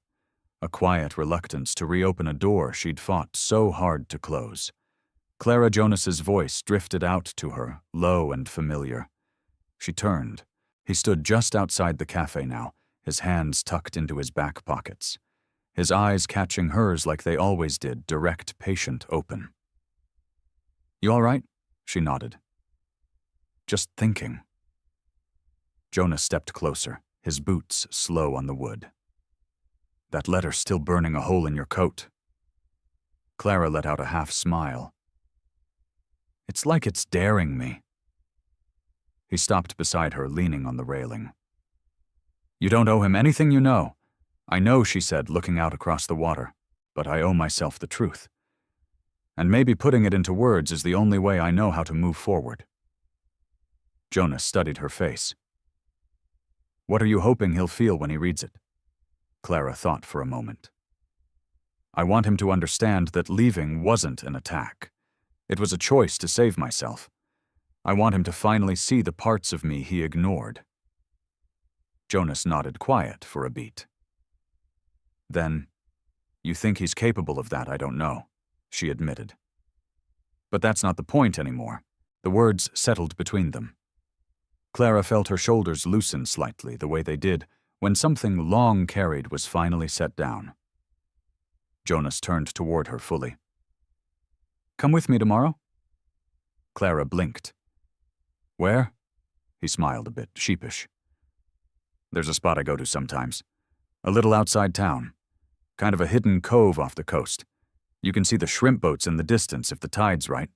A quiet reluctance to reopen a door she'd fought so hard to close. Clara Jonas's voice drifted out to her, low and familiar. She turned. He stood just outside the cafe now, his hands tucked into his back pockets. His eyes catching hers like they always did, direct, patient, open. "You all right?" she nodded. "Just thinking." Jonas stepped closer, his boots slow on the wood. "That letter's still burning a hole in your coat." Clara let out a half smile. "It's like it's daring me." He stopped beside her, leaning on the railing. "You don't owe him anything you know." "I know," she said, looking out across the water, "but I owe myself the truth. And maybe putting it into words is the only way I know how to move forward." Jonas studied her face. "What are you hoping he'll feel when he reads it?" Clara thought for a moment. "I want him to understand that leaving wasn't an attack. It was a choice to save myself. I want him to finally see the parts of me he ignored." Jonas nodded quiet for a beat. "Then, you think he's capable of that, I don't know," she admitted. "But that's not the point anymore." The words settled between them. Clara felt her shoulders loosen slightly, the way they did when something long carried was finally set down. Jonas turned toward her fully. "Come with me tomorrow?" Clara blinked. "Where?" He smiled a bit, sheepish. "There's a spot I go to sometimes. A little outside town. Kind of a hidden cove off the coast. You can see the shrimp boats in the distance if the tide's right."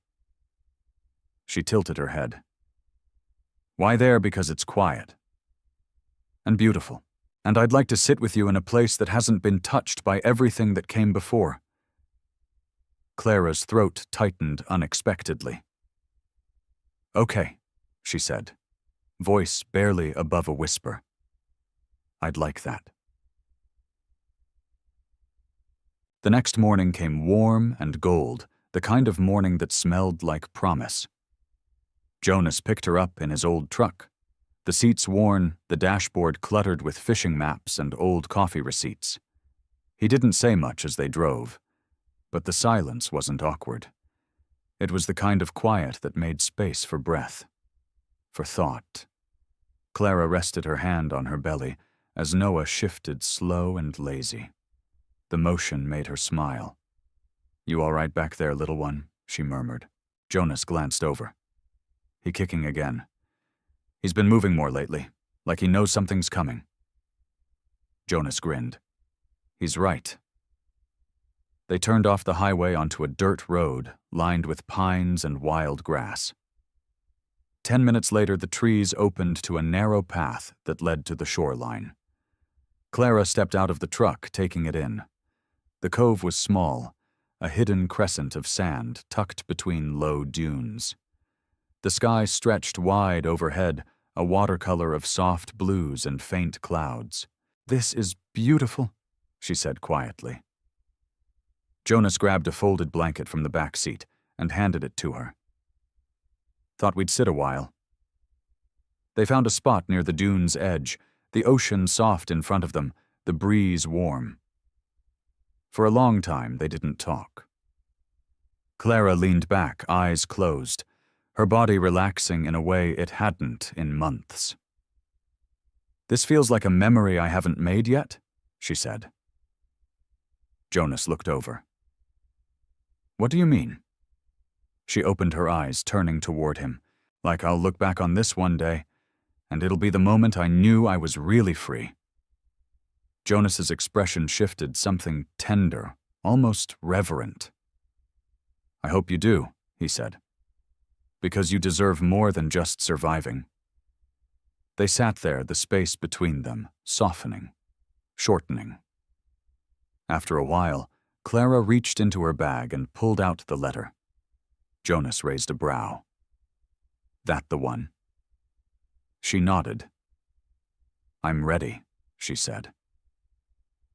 She tilted her head. "Why there? Because it's quiet. And beautiful. And I'd like to sit with you in a place that hasn't been touched by everything that came before." Clara's throat tightened unexpectedly. "Okay," she said, voice barely above a whisper. "I'd like that." The next morning came warm and gold, the kind of morning that smelled like promise. Jonas picked her up in his old truck, the seats worn, the dashboard cluttered with fishing maps and old coffee receipts. He didn't say much as they drove, but the silence wasn't awkward. It was the kind of quiet that made space for breath, for thought. Clara rested her hand on her belly as Noah shifted slow and lazy. The motion made her smile. "You all right back there, little one?" she murmured. Jonas glanced over. "He kicking again. He's been moving more lately, like he knows something's coming." Jonas grinned. "He's right." They turned off the highway onto a dirt road lined with pines and wild grass. 10 minutes later, the trees opened to a narrow path that led to the shoreline. Clara stepped out of the truck, taking it in. The cove was small, a hidden crescent of sand tucked between low dunes. The sky stretched wide overhead, a watercolor of soft blues and faint clouds. "This is beautiful," she said quietly. Jonas grabbed a folded blanket from the back seat and handed it to her. "Thought we'd sit a while." They found a spot near the dune's edge, the ocean soft in front of them, the breeze warm. For a long time, they didn't talk. Clara leaned back, eyes closed, her body relaxing in a way it hadn't in months. "This feels like a memory I haven't made yet," she said. Jonas looked over. "What do you mean?" She opened her eyes, turning toward him, like I'll look back on this one day, and it'll be the moment I knew I was really free. Jonas's expression shifted, something tender, almost reverent. "I hope you do," he said, "because you deserve more than just surviving." They sat there, the space between them, softening, shortening. After a while, Clara reached into her bag and pulled out the letter. Jonas raised a brow. "That the one?" She nodded. I'm ready, she said.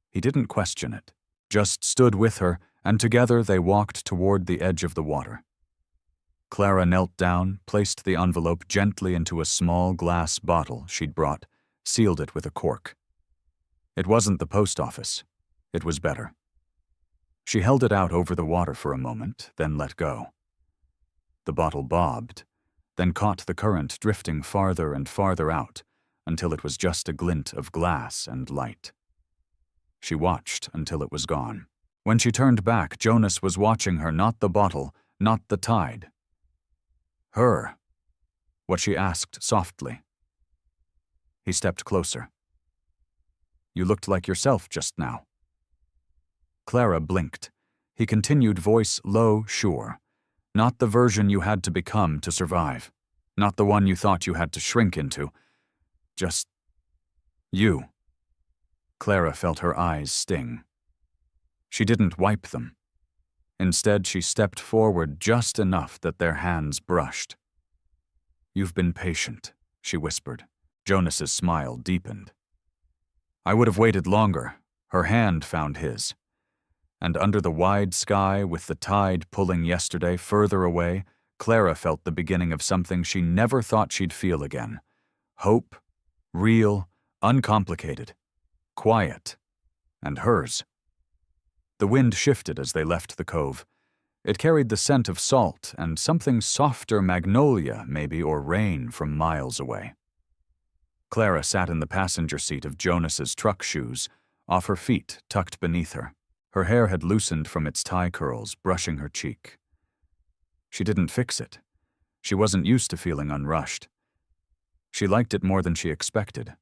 He didn't question it, just stood with her, and together they walked toward the edge of the water. Clara knelt down, placed the envelope gently into a small glass bottle she'd brought, sealed it with a cork. It wasn't the post office. It was better. She held it out over the water for a moment, then let go. The bottle bobbed, then caught the current drifting farther and farther out until it was just a glint of glass and light. She watched until it was gone. When she turned back, Jonas was watching her, not the bottle, not the tide. Her. What she asked softly. He stepped closer. You looked like yourself just now. Clara blinked. He continued, voice low, sure. Not the version you had to become to survive. Not the one you thought you had to shrink into. Just you. Clara felt her eyes sting. She didn't wipe them. Instead, she stepped forward just enough that their hands brushed. You've been patient, she whispered. Jonas's smile deepened. I would have waited longer. Her hand found his. And under the wide sky, with the tide pulling yesterday further away, Clara felt the beginning of something she never thought she'd feel again. Hope, real, uncomplicated, quiet, and hers. The wind shifted as they left the cove. It carried the scent of salt and something softer, magnolia, maybe, or rain from miles away. Clara sat in the passenger seat of Jonas's truck shoes, off her feet tucked beneath her. Her hair had loosened from its tie curls, brushing her cheek. She didn't fix it. She wasn't used to feeling unrushed. She liked it more than she expected.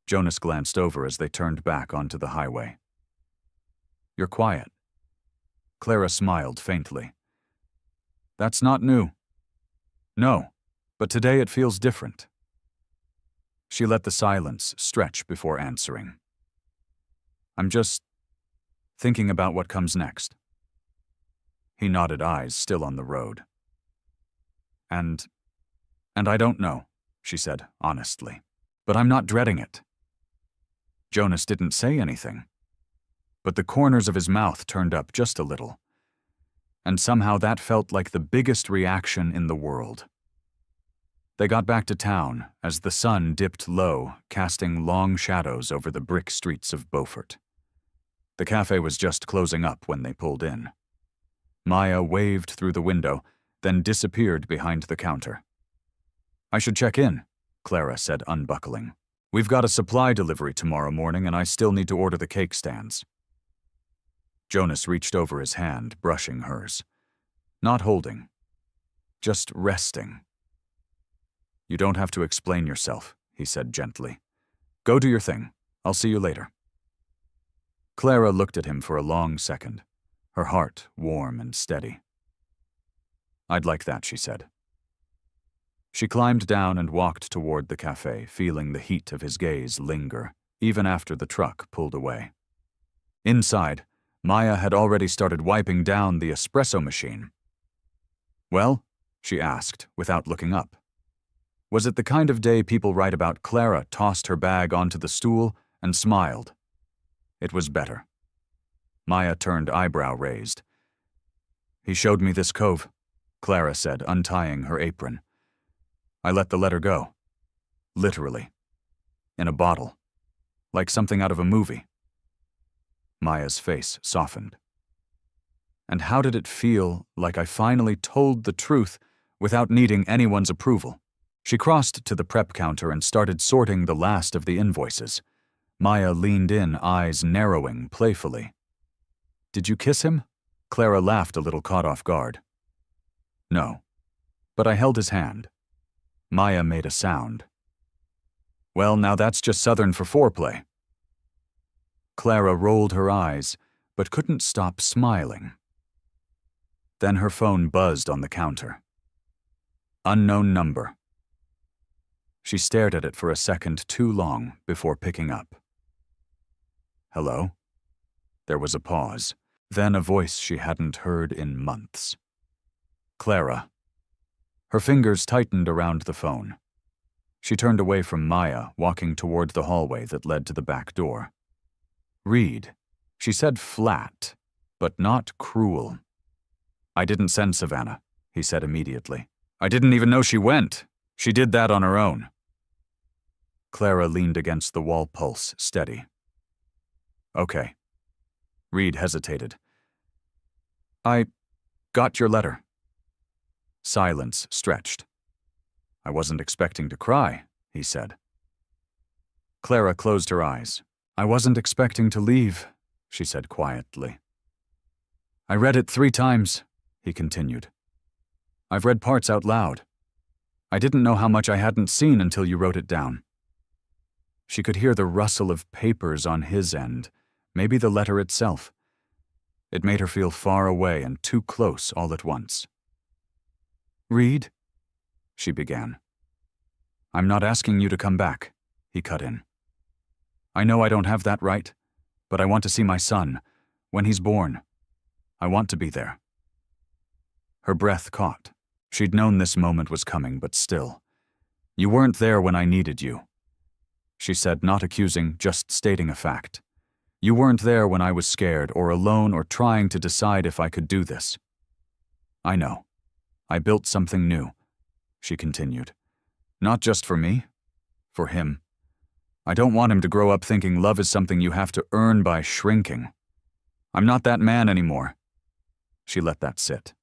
Jonas glanced over as they turned back onto the highway. You're quiet. Clara smiled faintly. That's not new. No, but today it feels different. She let the silence stretch before answering. I'm just thinking about what comes next. He nodded, eyes still on the road. And I don't know, she said honestly, but I'm not dreading it. Jonas didn't say anything, but the corners of his mouth turned up just a little, and somehow that felt like the biggest reaction in the world. They got back to town as the sun dipped low, casting long shadows over the brick streets of Beaufort. The cafe was just closing up when they pulled in. Maya waved through the window, then disappeared behind the counter. I should check in, Clara said, unbuckling. We've got a supply delivery tomorrow morning, and I still need to order the cake stands. Jonas reached over his hand, brushing hers. Not holding. Just resting. You don't have to explain yourself, he said gently. Go do your thing. I'll see you later. Clara looked at him for a long second, her heart warm and steady. I'd like that, she said. She climbed down and walked toward the cafe, feeling the heat of his gaze linger, even after the truck pulled away. Inside, Maya had already started wiping down the espresso machine. Well, she asked, without looking up. Was it the kind of day people write about? Clara tossed her bag onto the stool and smiled. It was better. Maya turned, eyebrow raised. He showed me this cove, Clara said, untying her apron. I let the letter go. Literally. In a bottle. Like something out of a movie. Maya's face softened. And how did it feel like I finally told the truth without needing anyone's approval? She crossed to the prep counter and started sorting the last of the invoices. Maya leaned in, eyes narrowing playfully. Did you kiss him? Clara laughed, a little caught off guard. No, but I held his hand. Maya made a sound. Well, now that's just Southern for foreplay. Clara rolled her eyes, but couldn't stop smiling. Then her phone buzzed on the counter. Unknown number. She stared at it for a second too long before picking up. Hello? There was a pause, then a voice she hadn't heard in months. Clara. Her fingers tightened around the phone. She turned away from Maya, walking toward the hallway that led to the back door. "Reed," she said flat, but not cruel. "I didn't send Savannah," he said immediately. "I didn't even know she went. She did that on her own." Clara leaned against the wall, pulse steady. "Okay." Reed hesitated. "I got your letter." Silence stretched. "I wasn't expecting to cry," he said. Clara closed her eyes. "I wasn't expecting to leave," she said quietly. "I read it 3 times," he continued. "I've read parts out loud. I didn't know how much I hadn't seen until you wrote it down." She could hear the rustle of papers on his end, maybe the letter itself. It made her feel far away and too close all at once. "Reed?" she began. "I'm not asking you to come back," he cut in. "I know I don't have that right, but I want to see my son, when he's born. I want to be there." Her breath caught. She'd known this moment was coming, but still. "You weren't there when I needed you," she said, not accusing, just stating a fact. "You weren't there when I was scared or alone or trying to decide if I could do this." "I know. I built something new," she continued. "Not just for me, for him. I don't want him to grow up thinking love is something you have to earn by shrinking. I'm not that man anymore." She let that sit.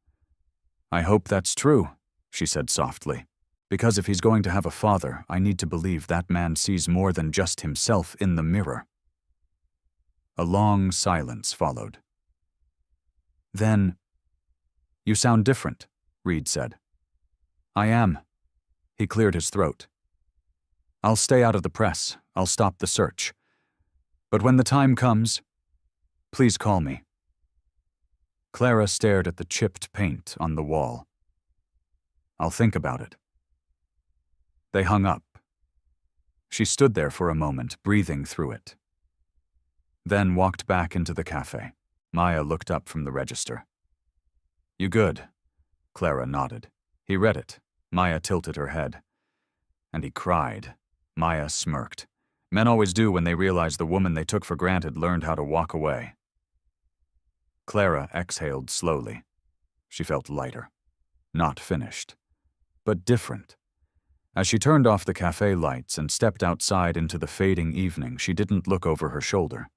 "I hope that's true," she said softly, "because if he's going to have a father, I need to believe that man sees more than just himself in the mirror." A long silence followed. Then, "You sound different," Reed said. "I am." He cleared his throat. "I'll stay out of the press. I'll stop the search. But when the time comes, please call me." Clara stared at the chipped paint on the wall. "I'll think about it." They hung up. She stood there for a moment, breathing through it. Then walked back into the cafe. Maya looked up from the register. "You good?" Clara nodded. He read it. Maya tilted her head. "And he cried." Maya smirked. Men always do when they realize the woman they took for granted learned how to walk away. Clara exhaled slowly. She felt lighter. Not finished, but different. As she turned off the cafe lights and stepped outside into the fading evening, she didn't look over her shoulder.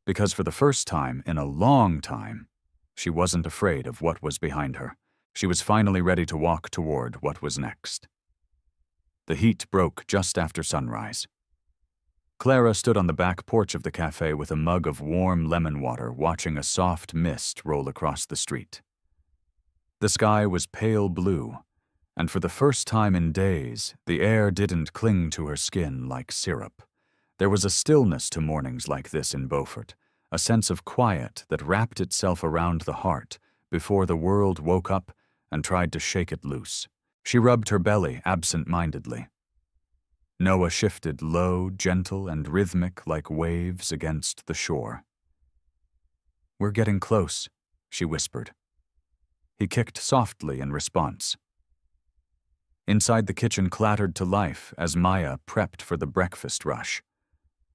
Because for the first time in a long time, she wasn't afraid of what was behind her. She was finally ready to walk toward what was next. The heat broke just after sunrise. Clara stood on the back porch of the cafe with a mug of warm lemon water, watching a soft mist roll across the street. The sky was pale blue, and for the first time in days, the air didn't cling to her skin like syrup. There was a stillness to mornings like this in Beaufort, a sense of quiet that wrapped itself around the heart before the world woke up and tried to shake it loose. She rubbed her belly absent-mindedly. Noah shifted low, gentle, and rhythmic like waves against the shore. "We're getting close," she whispered. He kicked softly in response. Inside the kitchen clattered to life as Maya prepped for the breakfast rush.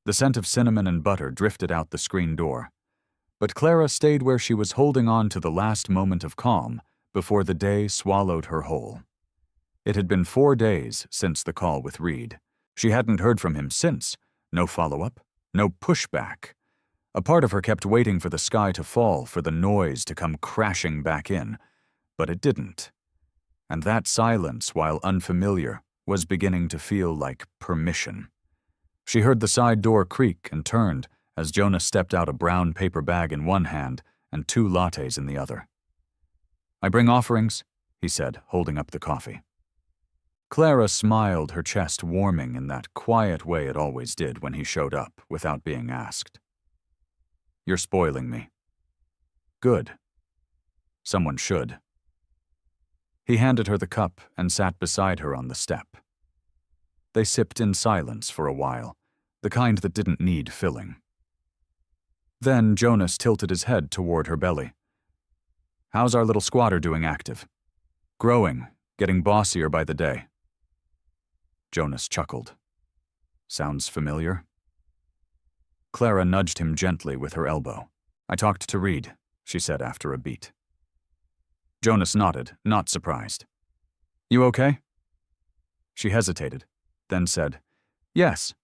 The scent of cinnamon and butter drifted out the screen door. But Clara stayed where she was, holding on to the last moment of calm before the day swallowed her whole. It had been 4 days since the call with Reed. She hadn't heard from him since. No follow-up, no pushback. A part of her kept waiting for the sky to fall, for the noise to come crashing back in, but it didn't. And that silence, while unfamiliar, was beginning to feel like permission. She heard the side door creak and turned as Jonah stepped out, a brown paper bag in one hand and 2 lattes in the other. "I bring offerings," he said, holding up the coffee. Clara smiled, her chest warming in that quiet way it always did when he showed up without being asked. "You're spoiling me." "Good. Someone should." He handed her the cup and sat beside her on the step. They sipped in silence for a while, the kind that didn't need filling. Then Jonas tilted his head toward her belly. "How's our little squatter doing active? Growing, getting bossier by the day?" Jonas chuckled. Sounds familiar? Clara nudged him gently with her elbow. I talked to Reed, she said after a beat. Jonas nodded, not surprised. You okay? She hesitated, then said, Yes.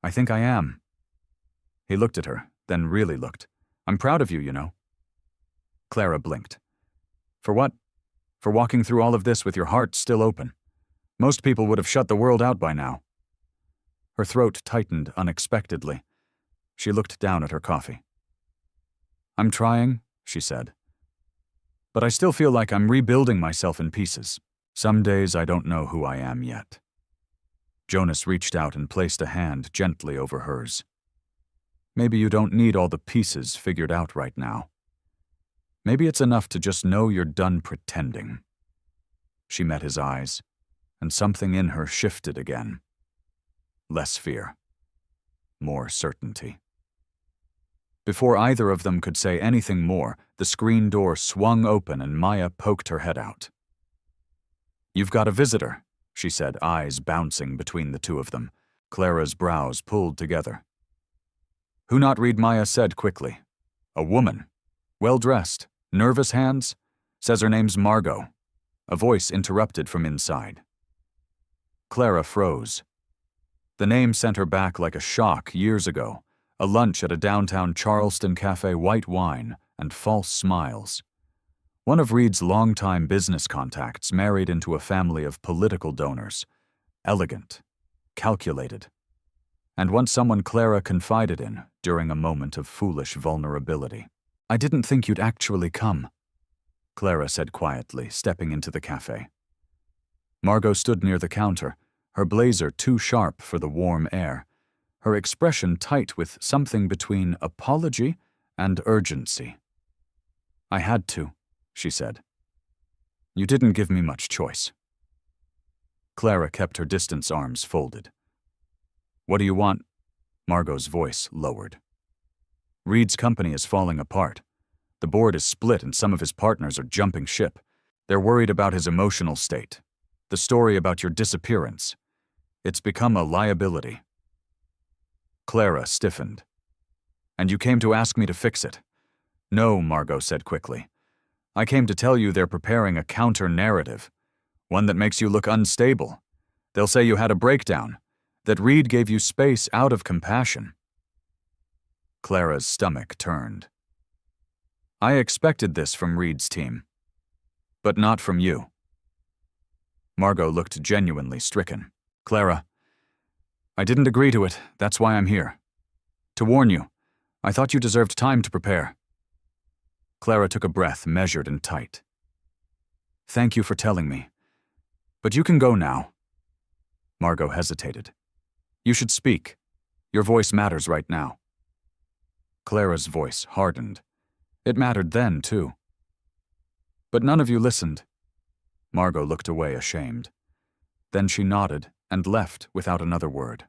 I think I am. He looked at her, then really looked. I'm proud of you, you know. Clara blinked. For what? For walking through all of this with your heart still open. Most people would have shut the world out by now. Her throat tightened unexpectedly. She looked down at her coffee. I'm trying, she said. But I still feel like I'm rebuilding myself in pieces. Some days I don't know who I am yet. Jonas reached out and placed a hand gently over hers. Maybe you don't need all the pieces figured out right now. Maybe it's enough to just know you're done pretending. She met his eyes, and something in her shifted again. Less fear. More certainty. Before either of them could say anything more, the screen door swung open and Maya poked her head out. You've got a visitor, she said, eyes bouncing between the two of them. Clara's brows pulled together. Who not read? Maya said quickly. A woman. Well-dressed. Nervous hands. Says her name's Margot. A voice interrupted from inside. Clara froze. The name sent her back like a shock years ago. A lunch at a downtown Charleston cafe, white wine, and false smiles. One of Reed's longtime business contacts married into a family of political donors. Elegant. Calculated. And once someone Clara confided in during a moment of foolish vulnerability. I didn't think you'd actually come, Clara said quietly, stepping into the cafe. Margot stood near the counter, her blazer too sharp for the warm air, her expression tight with something between apology and urgency. I had to, she said. You didn't give me much choice. Clara kept her distance, arms folded. What do you want? Margot's voice lowered. Reed's company is falling apart. The board is split and some of his partners are jumping ship. They're worried about his emotional state. The story about your disappearance. It's become a liability. Clara stiffened. And you came to ask me to fix it? No, Margot said quickly. I came to tell you they're preparing a counter-narrative, one that makes you look unstable. They'll say you had a breakdown, that Reed gave you space out of compassion. Clara's stomach turned. I expected this from Reed's team, but not from you. Margot looked genuinely stricken. Clara, I didn't agree to it, that's why I'm here. To warn you, I thought you deserved time to prepare. Clara took a breath, measured and tight. Thank you for telling me, but you can go now. Margot hesitated. You should speak. Your voice matters right now. Clara's voice hardened. It mattered then, too. But none of you listened. Margot looked away, ashamed. Then she nodded and left without another word.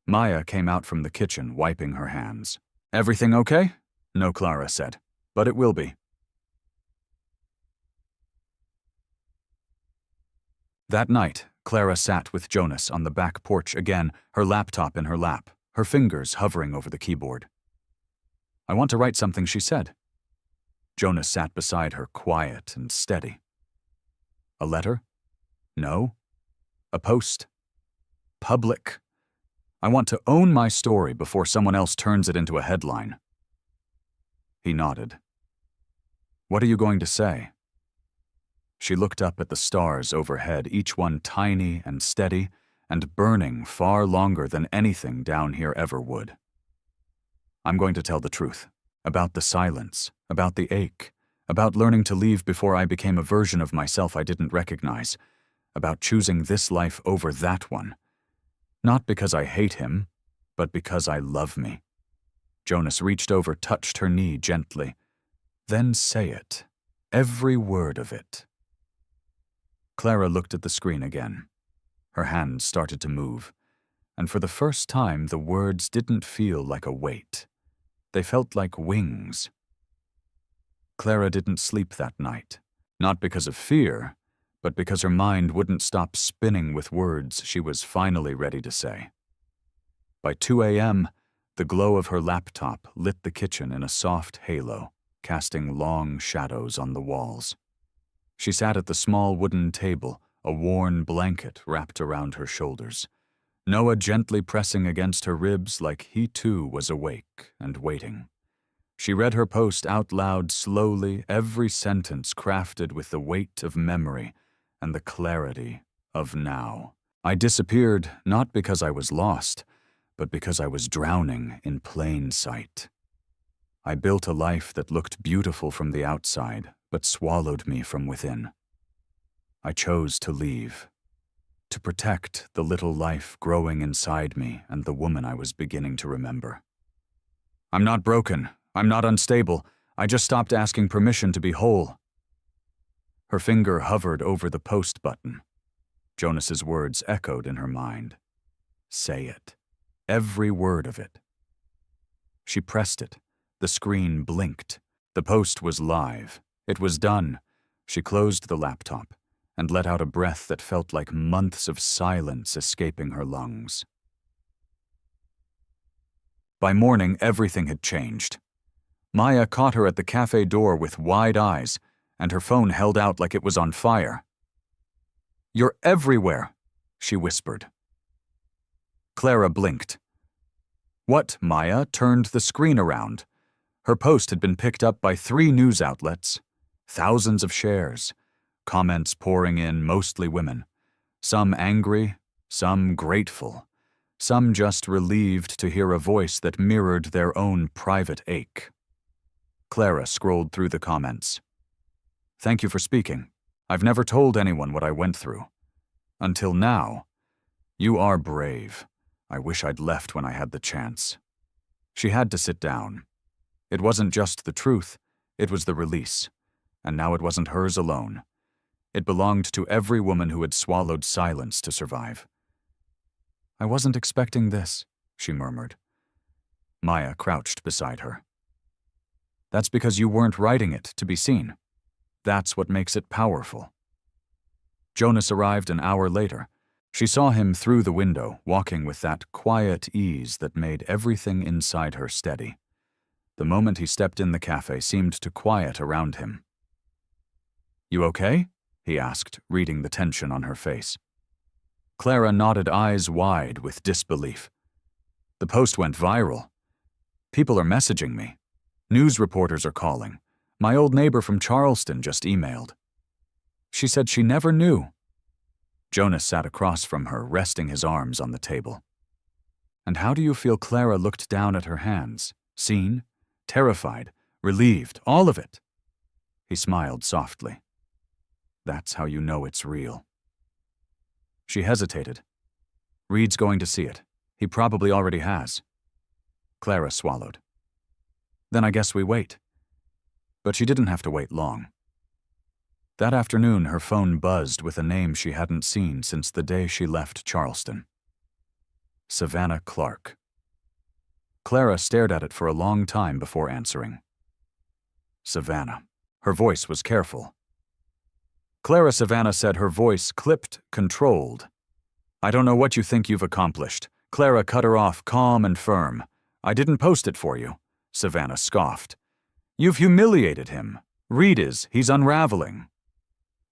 Maya came out from the kitchen, wiping her hands. Everything okay? No, Clara said. But it will be. That night, Clara sat with Jonas on the back porch again, her laptop in her lap, her fingers hovering over the keyboard. I want to write something, she said. Jonas sat beside her, quiet and steady. A letter? No. A post? Public. I want to own my story before someone else turns it into a headline. He nodded. What are you going to say? She looked up at the stars overhead, each one tiny and steady and burning far longer than anything down here ever would. I'm going to tell the truth. About the silence, about the ache, about learning to leave before I became a version of myself I didn't recognize, about choosing this life over that one. Not because I hate him, but because I love me. Jonas reached over, touched her knee gently. Then say it. Every word of it. Clara looked at the screen again. Her hands started to move, and for the first time the words didn't feel like a weight. They felt like wings. Clara didn't sleep that night, not because of fear, but because her mind wouldn't stop spinning with words she was finally ready to say. By 2 a.m., the glow of her laptop lit the kitchen in a soft halo, casting long shadows on the walls. She sat at the small wooden table, a worn blanket wrapped around her shoulders, Noah gently pressing against her ribs like he too was awake and waiting. She read her post out loud slowly, every sentence crafted with the weight of memory and the clarity of now. I disappeared not because I was lost, but because I was drowning in plain sight. I built a life that looked beautiful from the outside, but swallowed me from within. I chose to leave, to protect the little life growing inside me and the woman I was beginning to remember. I'm not broken. I'm not unstable. I just stopped asking permission to be whole. Her finger hovered over the post button. Jonas's words echoed in her mind. Say it. Every word of it. She pressed it. The screen blinked. The post was live. It was done. She closed the laptop and let out a breath that felt like months of silence escaping her lungs. By morning, everything had changed. Maya caught her at the cafe door with wide eyes, and her phone held out like it was on fire. You're everywhere, she whispered. Clara blinked. What? Maya turned the screen around. Her post had been picked up by 3 news outlets. Thousands of shares. Comments pouring in, mostly women. Some angry, some grateful. Some just relieved to hear a voice that mirrored their own private ache. Clara scrolled through the comments. Thank you for speaking. I've never told anyone what I went through. Until now. You are brave. I wish I'd left when I had the chance. She had to sit down. It wasn't just the truth, it was the release. And now it wasn't hers alone. It belonged to every woman who had swallowed silence to survive. I wasn't expecting this, she murmured. Maya crouched beside her. That's because you weren't writing it to be seen. That's what makes it powerful. Jonas arrived an hour later. She saw him through the window, walking with that quiet ease that made everything inside her steady. The moment he stepped in the cafe seemed to quiet around him. You okay? He asked, reading the tension on her face. Clara nodded, eyes wide with disbelief. The post went viral. People are messaging me. News reporters are calling. My old neighbor from Charleston just emailed. She said she never knew. Jonas sat across from her, resting his arms on the table. And how do you feel? Clara looked down at her hands. Seen? Terrified? Relieved? All of it? He smiled softly. That's how you know it's real. She hesitated. Reed's going to see it. He probably already has. Clara swallowed. Then I guess we wait. But she didn't have to wait long. That afternoon, her phone buzzed with a name she hadn't seen since the day she left Charleston. Savannah Clark. Clara stared at it for a long time before answering. Savannah. Her voice was careful. Clara, Savannah said, her voice clipped, controlled. I don't know what you think you've accomplished. Clara cut her off, calm and firm. I didn't post it for you. Savannah scoffed. You've humiliated him. Reed is. He's unraveling.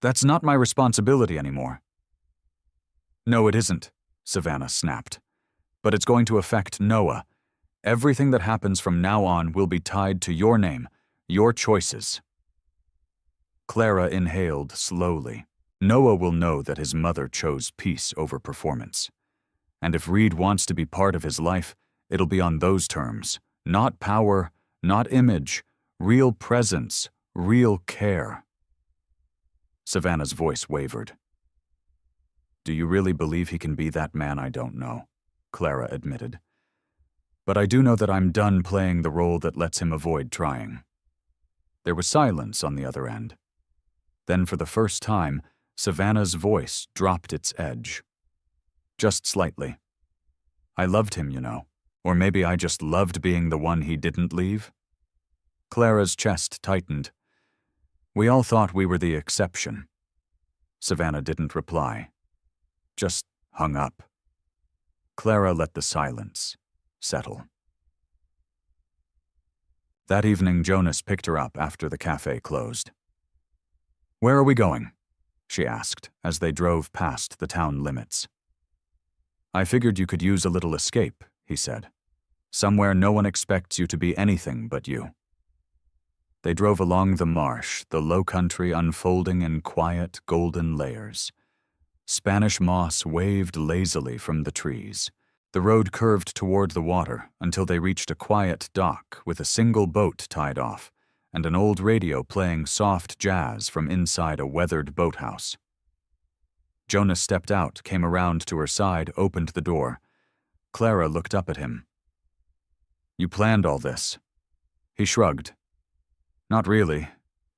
That's not my responsibility anymore. No, it isn't, Savannah snapped. But it's going to affect Noah. Everything that happens from now on will be tied to your name, your choices. Clara inhaled slowly. Noah will know that his mother chose peace over performance. And if Reed wants to be part of his life, it'll be on those terms. Not power, not image, real presence, real care. Savannah's voice wavered. Do you really believe he can be that man? I don't know, Clara admitted. But I do know that I'm done playing the role that lets him avoid trying. There was silence on the other end. Then for the first time, Savannah's voice dropped its edge. Just slightly. I loved him, you know. Or maybe I just loved being the one he didn't leave. Clara's chest tightened. We all thought we were the exception. Savannah didn't reply. Just hung up. Clara let the silence settle. That evening, Jonas picked her up after the cafe closed. "Where are we going?" she asked as they drove past the town limits. "I figured you could use a little escape," he said. "Somewhere no one expects you to be anything but you." They drove along the marsh, the low country unfolding in quiet, golden layers. Spanish moss waved lazily from the trees. The road curved toward the water until they reached a quiet dock with a single boat tied off and an old radio playing soft jazz from inside a weathered boathouse. Jonas stepped out, came around to her side, opened the door. Clara looked up at him. "You planned all this?" He shrugged. "Not really.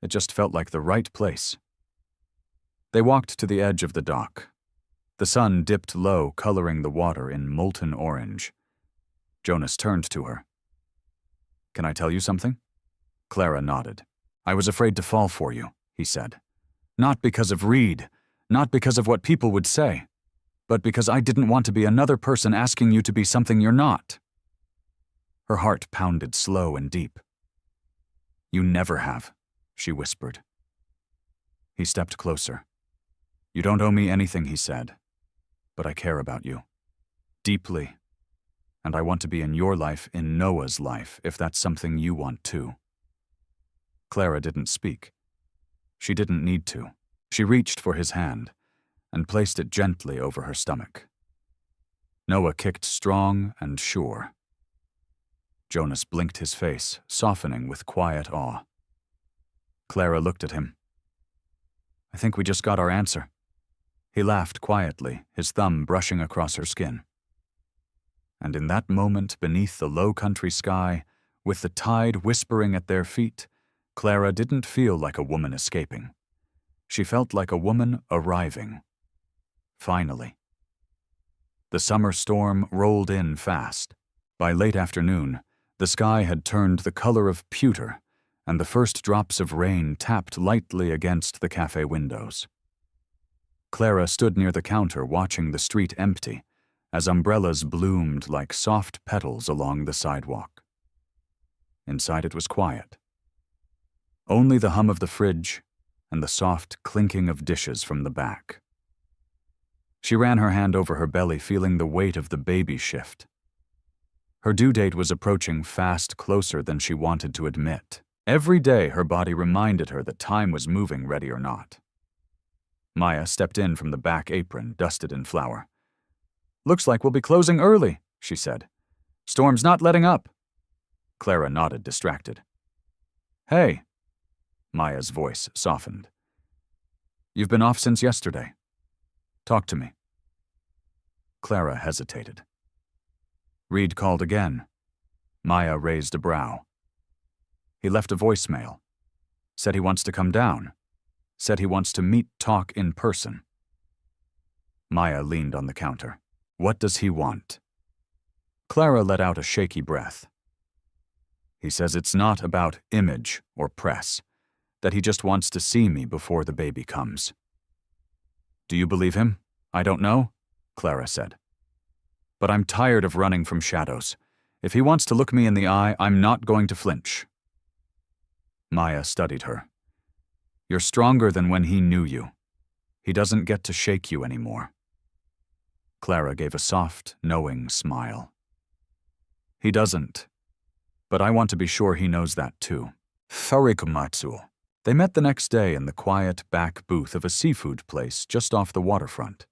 It just felt like the right place." They walked to the edge of the dock. The sun dipped low, coloring the water in molten orange. Jonas turned to her. "Can I tell you something?" Clara nodded. "I was afraid to fall for you," he said. "Not because of Reed, not because of what people would say, but because I didn't want to be another person asking you to be something you're not." Her heart pounded slow and deep. "You never have," she whispered. He stepped closer. "You don't owe me anything," he said, "but I care about you. Deeply. And I want to be in your life, in Noah's life, if that's something you want too." Clara didn't speak. She didn't need to. She reached for his hand and placed it gently over her stomach. Noah kicked strong and sure. Jonas blinked his face, softening with quiet awe. Clara looked at him. "I think we just got our answer." He laughed quietly, his thumb brushing across her skin. And in that moment, beneath the low country sky, with the tide whispering at their feet, Clara didn't feel like a woman escaping. She felt like a woman arriving. Finally. The summer storm rolled in fast. By late afternoon, the sky had turned the color of pewter, and the first drops of rain tapped lightly against the cafe windows. Clara stood near the counter watching the street empty, as umbrellas bloomed like soft petals along the sidewalk. Inside it was quiet. Only the hum of the fridge and the soft clinking of dishes from the back. She ran her hand over her belly, feeling the weight of the baby shift. Her due date was approaching fast, closer than she wanted to admit. Every day her body reminded her that time was moving, ready or not. Maya stepped in from the back apron, dusted in flour. "Looks like we'll be closing early," she said. "Storm's not letting up." Clara nodded, distracted. "Hey." Maya's voice softened. "You've been off since yesterday. Talk to me." Clara hesitated. Reed called again. Maya raised a brow. "He left a voicemail. Said he wants to come down. Said he wants to talk in person." Maya leaned on the counter. "What does he want?" Clara let out a shaky breath. "He says it's not about image or press, that he just wants to see me before the baby comes." "Do you believe him?" "I don't know," Clara said. "But I'm tired of running from shadows. If he wants to look me in the eye, I'm not going to flinch." Maya studied her. "You're stronger than when he knew you. He doesn't get to shake you anymore." Clara gave a soft, knowing smile. "He doesn't. But I want to be sure he knows that too." Farikumatsu. They met the next day in the quiet back booth of a seafood place just off the waterfront.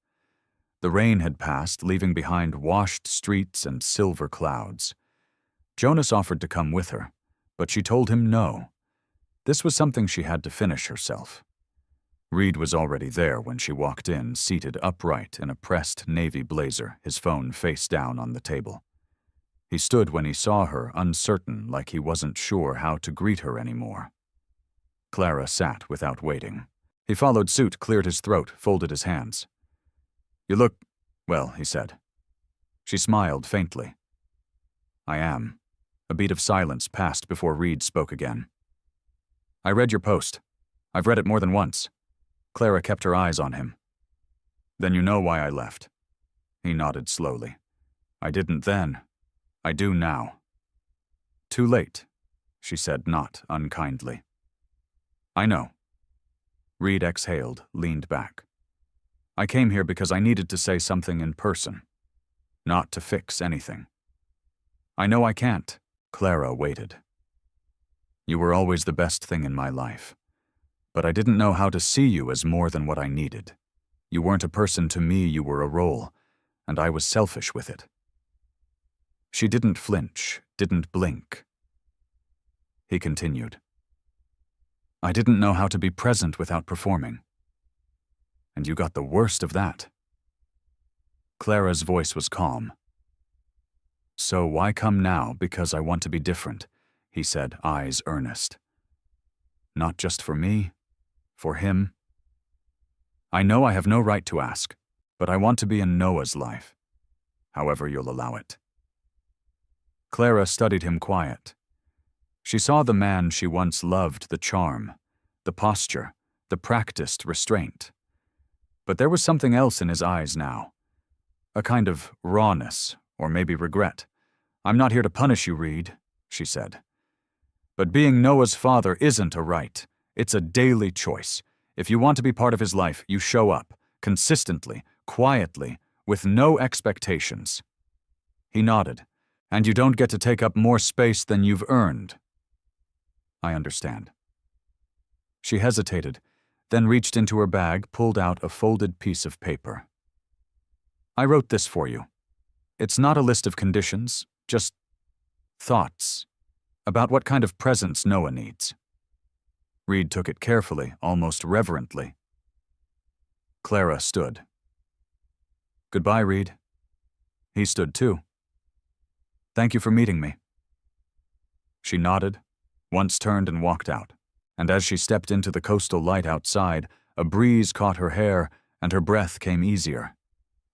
The rain had passed, leaving behind washed streets and silver clouds. Jonas offered to come with her, but she told him no. This was something she had to finish herself. Reed was already there when she walked in, seated upright in a pressed navy blazer, his phone face down on the table. He stood when he saw her, uncertain, like he wasn't sure how to greet her anymore. Clara sat without waiting. He followed suit, cleared his throat, folded his hands. "You look well," he said. She smiled faintly. "I am." A beat of silence passed before Reed spoke again. "I read your post. I've read it more than once. Clara kept her eyes on him. Then you know why I left. He nodded slowly. I didn't then. I do now. Too late, she said, not unkindly. I know. Reed exhaled, leaned back. I came here because I needed to say something in person, not to fix anything. I know I can't. Clara waited. You were always the best thing in my life, but I didn't know how to see you as more than what I needed. You weren't a person to me, you were a role, and I was selfish with it. She didn't flinch, didn't blink. He continued. I didn't know how to be present without performing. And you got the worst of that. Clara's voice was calm. So why come now? Because I want to be different, he said, eyes earnest. Not just for me, for him. I know I have no right to ask, but I want to be in Noah's life, however you'll allow it. Clara studied him quiet. She saw the man she once loved, the charm, the posture, the practiced restraint. But there was something else in his eyes now. A kind of rawness, or maybe regret. I'm not here to punish you, Reed, she said. But being Noah's father isn't a right. It's a daily choice. If you want to be part of his life, you show up, consistently, quietly, with no expectations. He nodded. And you don't get to take up more space than you've earned. I understand. She hesitated, then reached into her bag, pulled out a folded piece of paper. I wrote this for you. It's not a list of conditions, just thoughts about what kind of presence Noah needs. Reed took it carefully, almost reverently. Clara stood. Goodbye, Reed. He stood too. Thank you for meeting me. She nodded, once turned and walked out, and as she stepped into the coastal light outside, a breeze caught her hair and her breath came easier.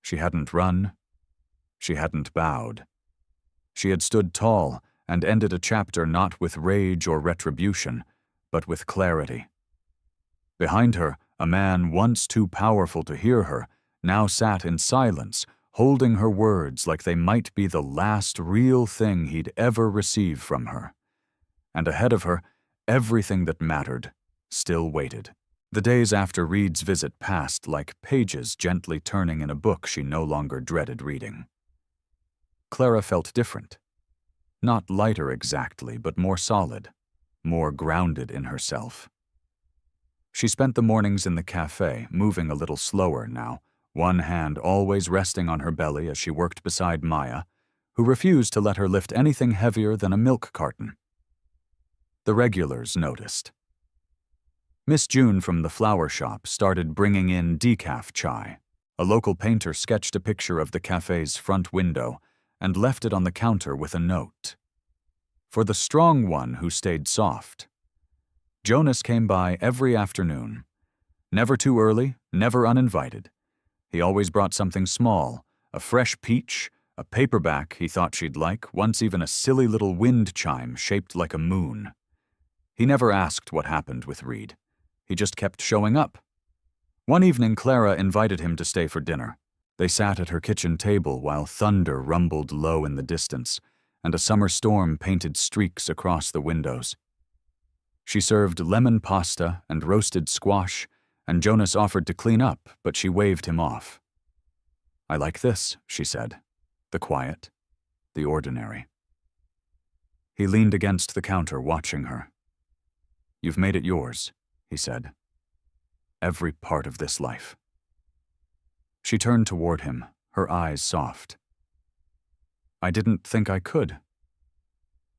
She hadn't run. She hadn't bowed. She had stood tall and ended a chapter not with rage or retribution, but with clarity. Behind her, a man once too powerful to hear her now sat in silence, holding her words like they might be the last real thing he'd ever receive from her. And ahead of her, everything that mattered still waited. The days after Reed's visit passed like pages gently turning in a book she no longer dreaded reading. Clara felt different. Not lighter exactly, but more solid, more grounded in herself. She spent the mornings in the cafe, moving a little slower now, one hand always resting on her belly as she worked beside Maya, who refused to let her lift anything heavier than a milk carton. The regulars noticed. Miss June from the flower shop started bringing in decaf chai. A local painter sketched a picture of the cafe's front window and left it on the counter with a note. For the strong one who stayed soft. Jonas came by every afternoon. Never too early, never uninvited. He always brought something small, a fresh peach, a paperback he thought she'd like, once even a silly little wind chime shaped like a moon. He never asked what happened with Reed. He just kept showing up. One evening, Clara invited him to stay for dinner. They sat at her kitchen table while thunder rumbled low in the distance, and a summer storm painted streaks across the windows. She served lemon pasta and roasted squash, and Jonas offered to clean up, but she waved him off. I like this, she said. The quiet, the ordinary. He leaned against the counter, watching her. You've made it yours, he said. Every part of this life. She turned toward him, her eyes soft. I didn't think I could.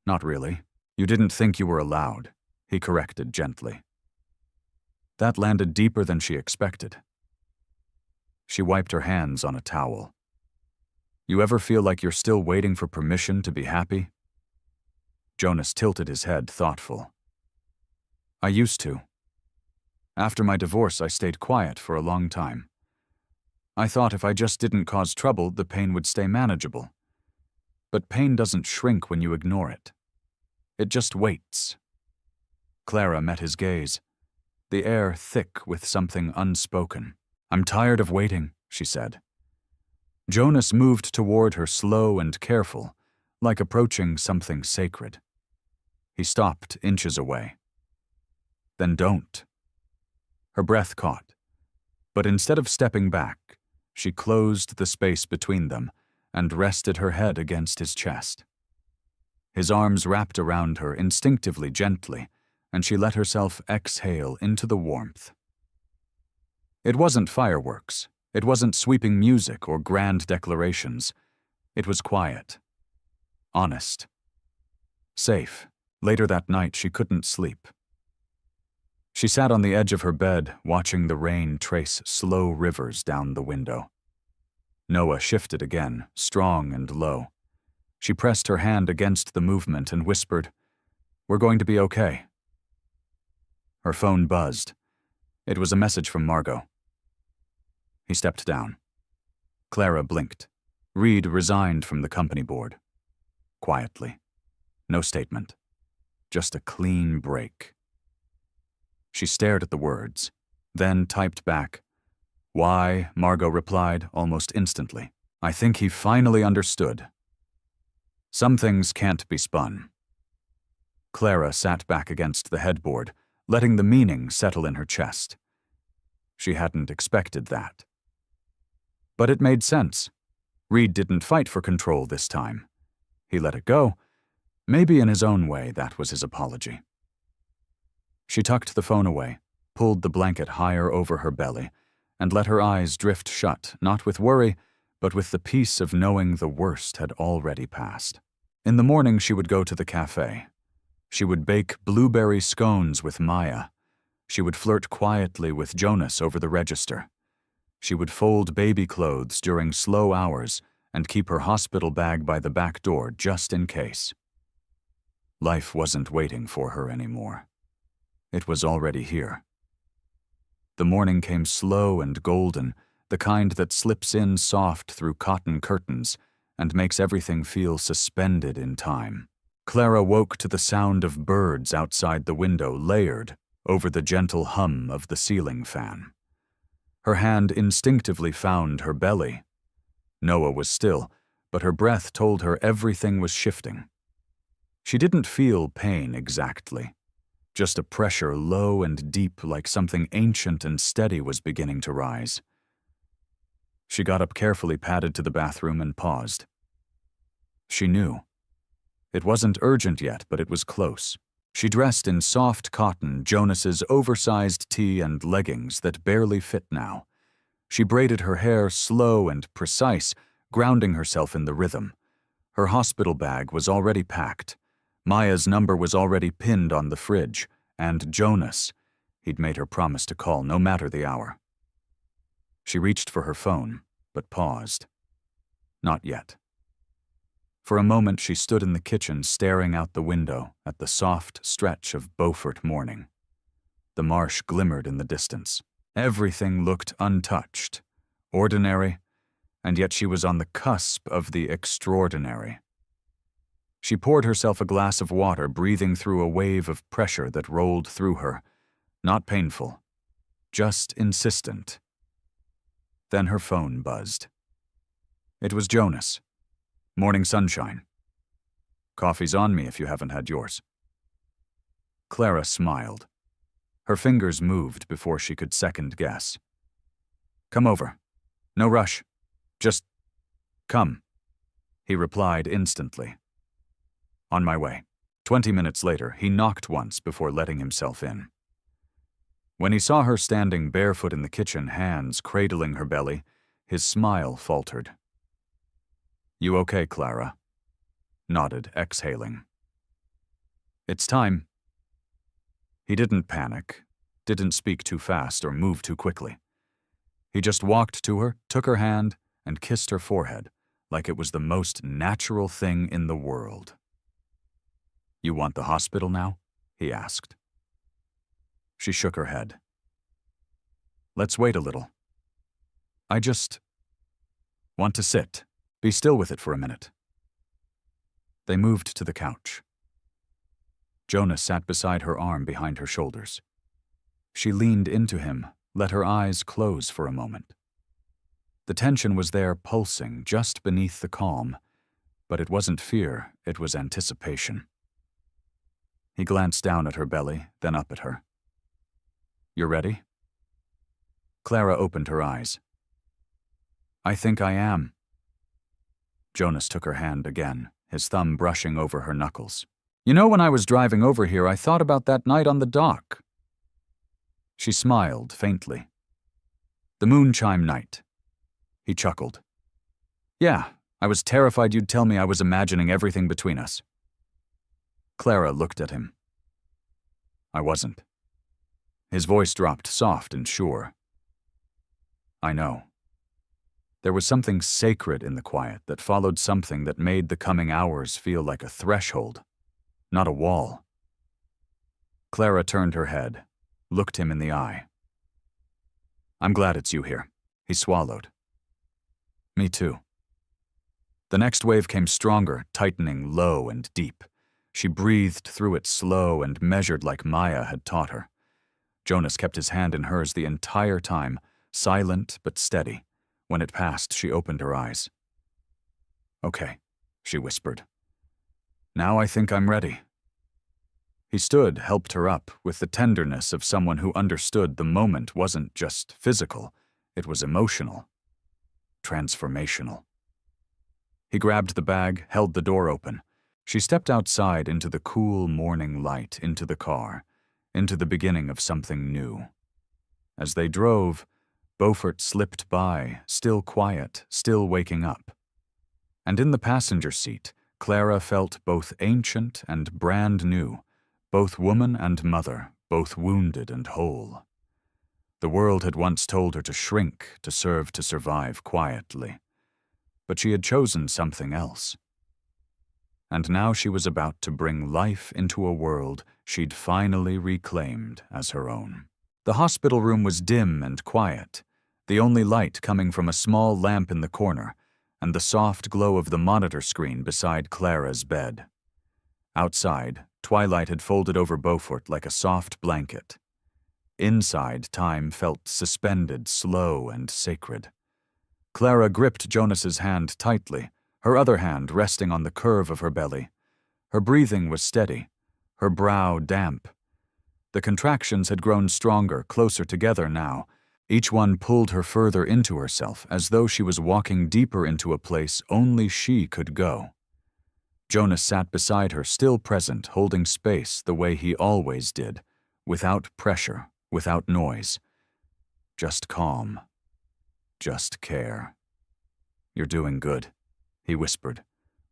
Not really. You didn't think you were allowed, he corrected gently. That landed deeper than she expected. She wiped her hands on a towel. You ever feel like you're still waiting for permission to be happy? Jonas tilted his head, thoughtful. I used to. After my divorce, I stayed quiet for a long time. I thought if I just didn't cause trouble, the pain would stay manageable. But pain doesn't shrink when you ignore it. It just waits. Clara met his gaze. the air thick with something unspoken. "I'm tired of waiting," she said. Jonas moved toward her, slow and careful, like approaching something sacred. He stopped inches away. "Then don't." Her breath caught, but instead of stepping back, she closed the space between them and rested her head against his chest. His arms wrapped around her instinctively, gently, and she let herself exhale into the warmth. It wasn't fireworks. It wasn't sweeping music or grand declarations. It was quiet, honest, safe. Later that night, she couldn't sleep. She sat on the edge of her bed, watching the rain trace slow rivers down the window. Noah shifted again, strong and low. She pressed her hand against the movement and whispered, "We're going to be okay." Her phone buzzed. It was a message from Margot. He stepped down. Clara blinked. Reed resigned from the company board. Quietly. No statement. Just a clean break. She stared at the words, then typed back. "Why?" Margot replied almost instantly. "I think he finally understood. Some things can't be spun." Clara sat back against the headboard, letting the meaning settle in her chest. She hadn't expected that. But it made sense. Reed didn't fight for control this time. He let it go. Maybe in his own way, that was his apology. She tucked the phone away, pulled the blanket higher over her belly, and let her eyes drift shut, not with worry, but with the peace of knowing the worst had already passed. In the morning, she would go to the cafe. She would bake blueberry scones with Maya. She would flirt quietly with Jonas over the register. She would fold baby clothes during slow hours and keep her hospital bag by the back door just in case. Life wasn't waiting for her anymore. It was already here. The morning came slow and golden, the kind that slips in soft through cotton curtains and makes everything feel suspended in time. Clara woke to the sound of birds outside the window, layered over the gentle hum of the ceiling fan. Her hand instinctively found her belly. Noah was still, but her breath told her everything was shifting. She didn't feel pain exactly, just a pressure low and deep, like something ancient and steady was beginning to rise. She got up carefully, padded to the bathroom, and paused. She knew. It wasn't urgent yet, but it was close. She dressed in soft cotton, Jonas's oversized tee and leggings that barely fit now. She braided her hair slow and precise, grounding herself in the rhythm. Her hospital bag was already packed. Maya's number was already pinned on the fridge, and Jonas, he'd made her promise to call no matter the hour. She reached for her phone, but paused. Not yet. For a moment, she stood in the kitchen, staring out the window at the soft stretch of Beaufort morning. The marsh glimmered in the distance. Everything looked untouched, ordinary, and yet she was on the cusp of the extraordinary. She poured herself a glass of water, breathing through a wave of pressure that rolled through her. Not painful, just insistent. Then her phone buzzed. It was Jonas. "Morning sunshine. Coffee's on me if you haven't had yours." Clara smiled. Her fingers moved before she could second guess. "Come over. No rush. Just come," he replied instantly. "On my way." 20 minutes later, he knocked once before letting himself in. When he saw her standing barefoot in the kitchen, hands cradling her belly, his smile faltered. "You okay, Clara?" Nodded, exhaling. "It's time." He didn't panic, didn't speak too fast or move too quickly. He just walked to her, took her hand, and kissed her forehead like it was the most natural thing in the world. "You want the hospital now?" he asked. She shook her head. "Let's wait a little. I just want to sit. Be still with it for a minute." They moved to the couch. Jonas sat beside her, arm behind her shoulders. She leaned into him, let her eyes close for a moment. The tension was there pulsing just beneath the calm, but it wasn't fear, it was anticipation. He glanced down at her belly, then up at her. "You're ready?" Clara opened her eyes. "I think I am." Jonas took her hand again, his thumb brushing over her knuckles. "You know, when I was driving over here, I thought about that night on the dock." She smiled faintly. "The moon chime night." He chuckled. "Yeah, I was terrified you'd tell me I was imagining everything between us." Clara looked at him. "I wasn't." His voice dropped soft and sure. "I know." There was something sacred in the quiet that followed something that made the coming hours feel like a threshold, not a wall. Clara turned her head, looked him in the eye. "I'm glad it's you here." He swallowed. "Me too." The next wave came stronger, tightening low and deep. She breathed through it slow and measured like Maya had taught her. Jonas kept his hand in hers the entire time, silent but steady. When it passed, she opened her eyes. "Okay," she whispered. "Now I think I'm ready." He stood, helped her up, with the tenderness of someone who understood the moment wasn't just physical, it was emotional. Transformational. He grabbed the bag, held the door open. She stepped outside into the cool morning light, into the car, into the beginning of something new. As they drove, Beaufort slipped by, still quiet, still waking up. And in the passenger seat, Clara felt both ancient and brand new, both woman and mother, both wounded and whole. The world had once told her to shrink, to serve to survive quietly. But she had chosen something else. And now she was about to bring life into a world she'd finally reclaimed as her own. The hospital room was dim and quiet, the only light coming from a small lamp in the corner and the soft glow of the monitor screen beside Clara's bed. Outside, twilight had folded over Beaufort like a soft blanket. Inside, time felt suspended, slow and sacred. Clara gripped Jonas's hand tightly, her other hand resting on the curve of her belly. Her breathing was steady, her brow damp. The contractions had grown stronger, closer together now. Each one pulled her further into herself, as though she was walking deeper into a place only she could go. Jonas sat beside her, still present, holding space the way he always did, without pressure, without noise. Just calm. Just care. "You're doing good," he whispered,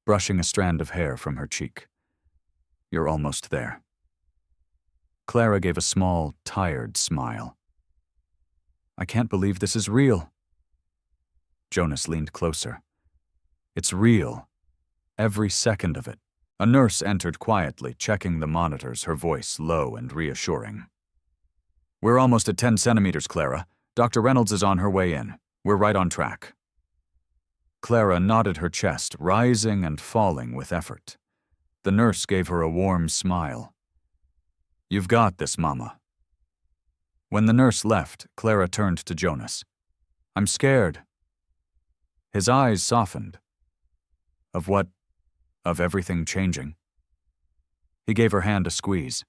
brushing a strand of hair from her cheek. "You're almost there." Clara gave a small, tired smile. "I can't believe this is real." Jonas leaned closer. "It's real. Every second of it." A nurse entered quietly, checking the monitors, her voice low and reassuring. "We're almost at 10 centimeters, Clara. Dr. Reynolds is on her way in. We're right on track." Clara nodded her chest, rising and falling with effort. The nurse gave her a warm smile. "You've got this, Mama." When the nurse left, Clara turned to Jonas. "I'm scared." His eyes softened. Of what? Of everything changing. He gave her hand a squeeze.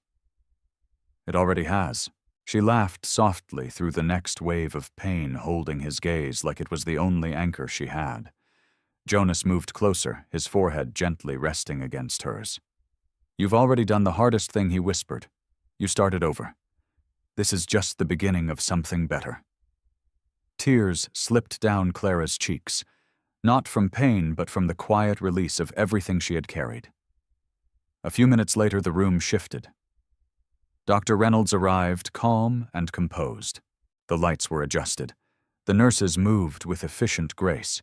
"It already has." She laughed softly through the next wave of pain, holding his gaze like it was the only anchor she had. Jonas moved closer, his forehead gently resting against hers. "You've already done the hardest thing," he whispered. "You started over. This is just the beginning of something better." Tears slipped down Clara's cheeks, not from pain but from the quiet release of everything she had carried. A few minutes later, the room shifted. Dr. Reynolds arrived, calm and composed. The lights were adjusted. The nurses moved with efficient grace.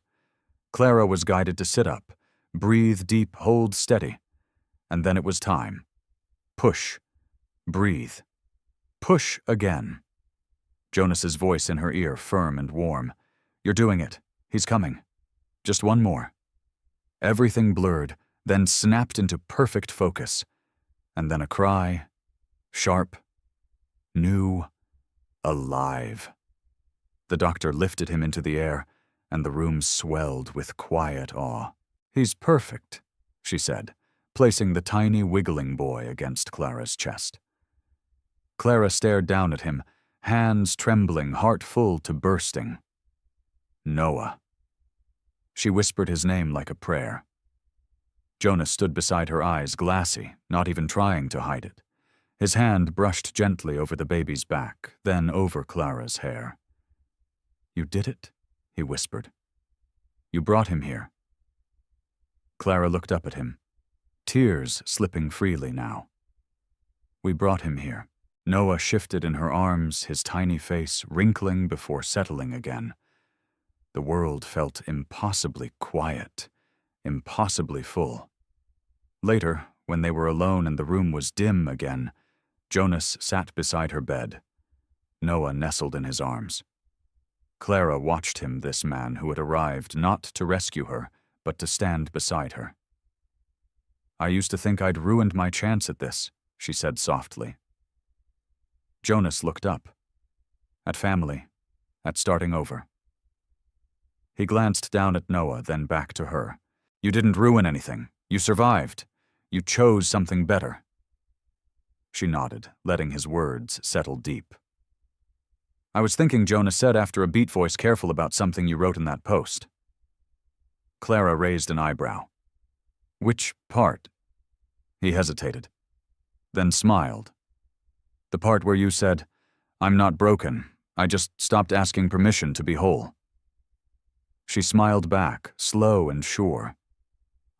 Clara was guided to sit up, breathe deep, hold steady. And then it was time. Push. Breathe. Push again. Jonas's voice in her ear, firm and warm. "You're doing it. He's coming. Just one more." Everything blurred, then snapped into perfect focus. And then a cry. Sharp. New. alive. The doctor lifted him into the air, and the room swelled with quiet awe. "He's perfect," she said, placing the tiny wiggling boy against Clara's chest. Clara stared down at him, hands trembling, heart full to bursting. "Noah." She whispered his name like a prayer. Jonas stood beside her, eyes glassy, not even trying to hide it. His hand brushed gently over the baby's back, then over Clara's hair. "You did it?" he whispered. "You brought him here." Clara looked up at him, tears slipping freely now. "We brought him here." Noah shifted in her arms, his tiny face wrinkling before settling again. The world felt impossibly quiet, impossibly full. Later, when they were alone and the room was dim again, Jonas sat beside her bed. Noah nestled in his arms. Clara watched him, this man who had arrived not to rescue her, but to stand beside her. "I used to think I'd ruined my chance at this," she said softly. Jonas looked up. At family, at starting over. He glanced down at Noah, then back to her. "You didn't ruin anything. You survived. You chose something better." She nodded, letting his words settle deep. "I was thinking," Jonas said after a beat voice, "careful about something you wrote in that post." Clara raised an eyebrow. "Which part?" He hesitated, then smiled. "The part where you said, 'I'm not broken. I just stopped asking permission to be whole.'" She smiled back, slow and sure.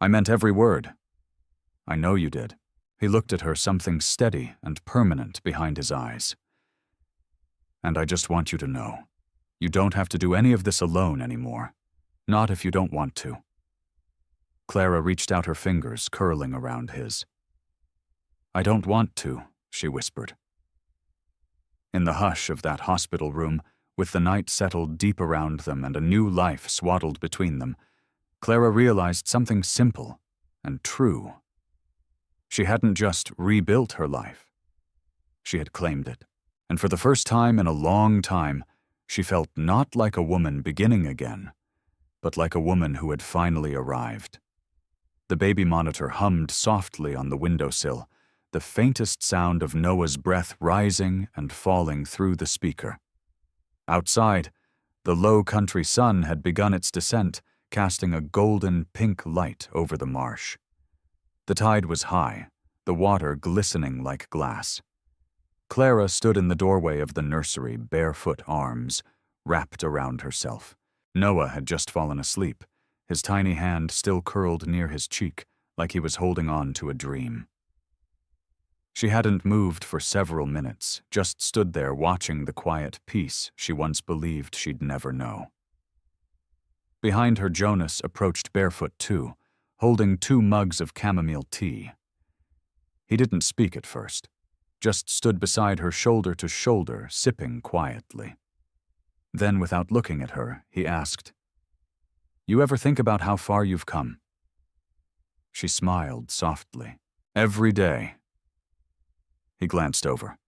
"I meant every word." "I know you did." He looked at her, something steady and permanent behind his eyes. "And I just want you to know, you don't have to do any of this alone anymore. Not if you don't want to." Clara reached out her fingers, curling around his. "I don't want to," she whispered. In the hush of that hospital room, with the night settled deep around them and a new life swaddled between them, Clara realized something simple and true. She hadn't just rebuilt her life. She had claimed it. And for the first time in a long time, she felt not like a woman beginning again, but like a woman who had finally arrived. The baby monitor hummed softly on the windowsill, the faintest sound of Noah's breath rising and falling through the speaker. Outside, the low country sun had begun its descent, casting a golden pink light over the marsh. The tide was high, the water glistening like glass. Clara stood in the doorway of the nursery, barefoot arms wrapped around herself. Noah had just fallen asleep, his tiny hand still curled near his cheek, like he was holding on to a dream. She hadn't moved for several minutes, just stood there watching the quiet peace she once believed she'd never know. Behind her, Jonas approached barefoot too, holding 2 mugs of chamomile tea. He didn't speak at first, just stood beside her shoulder to shoulder, sipping quietly. Then, without looking at her, he asked, "You ever think about how far you've come?" She smiled softly. "Every day." He glanced over,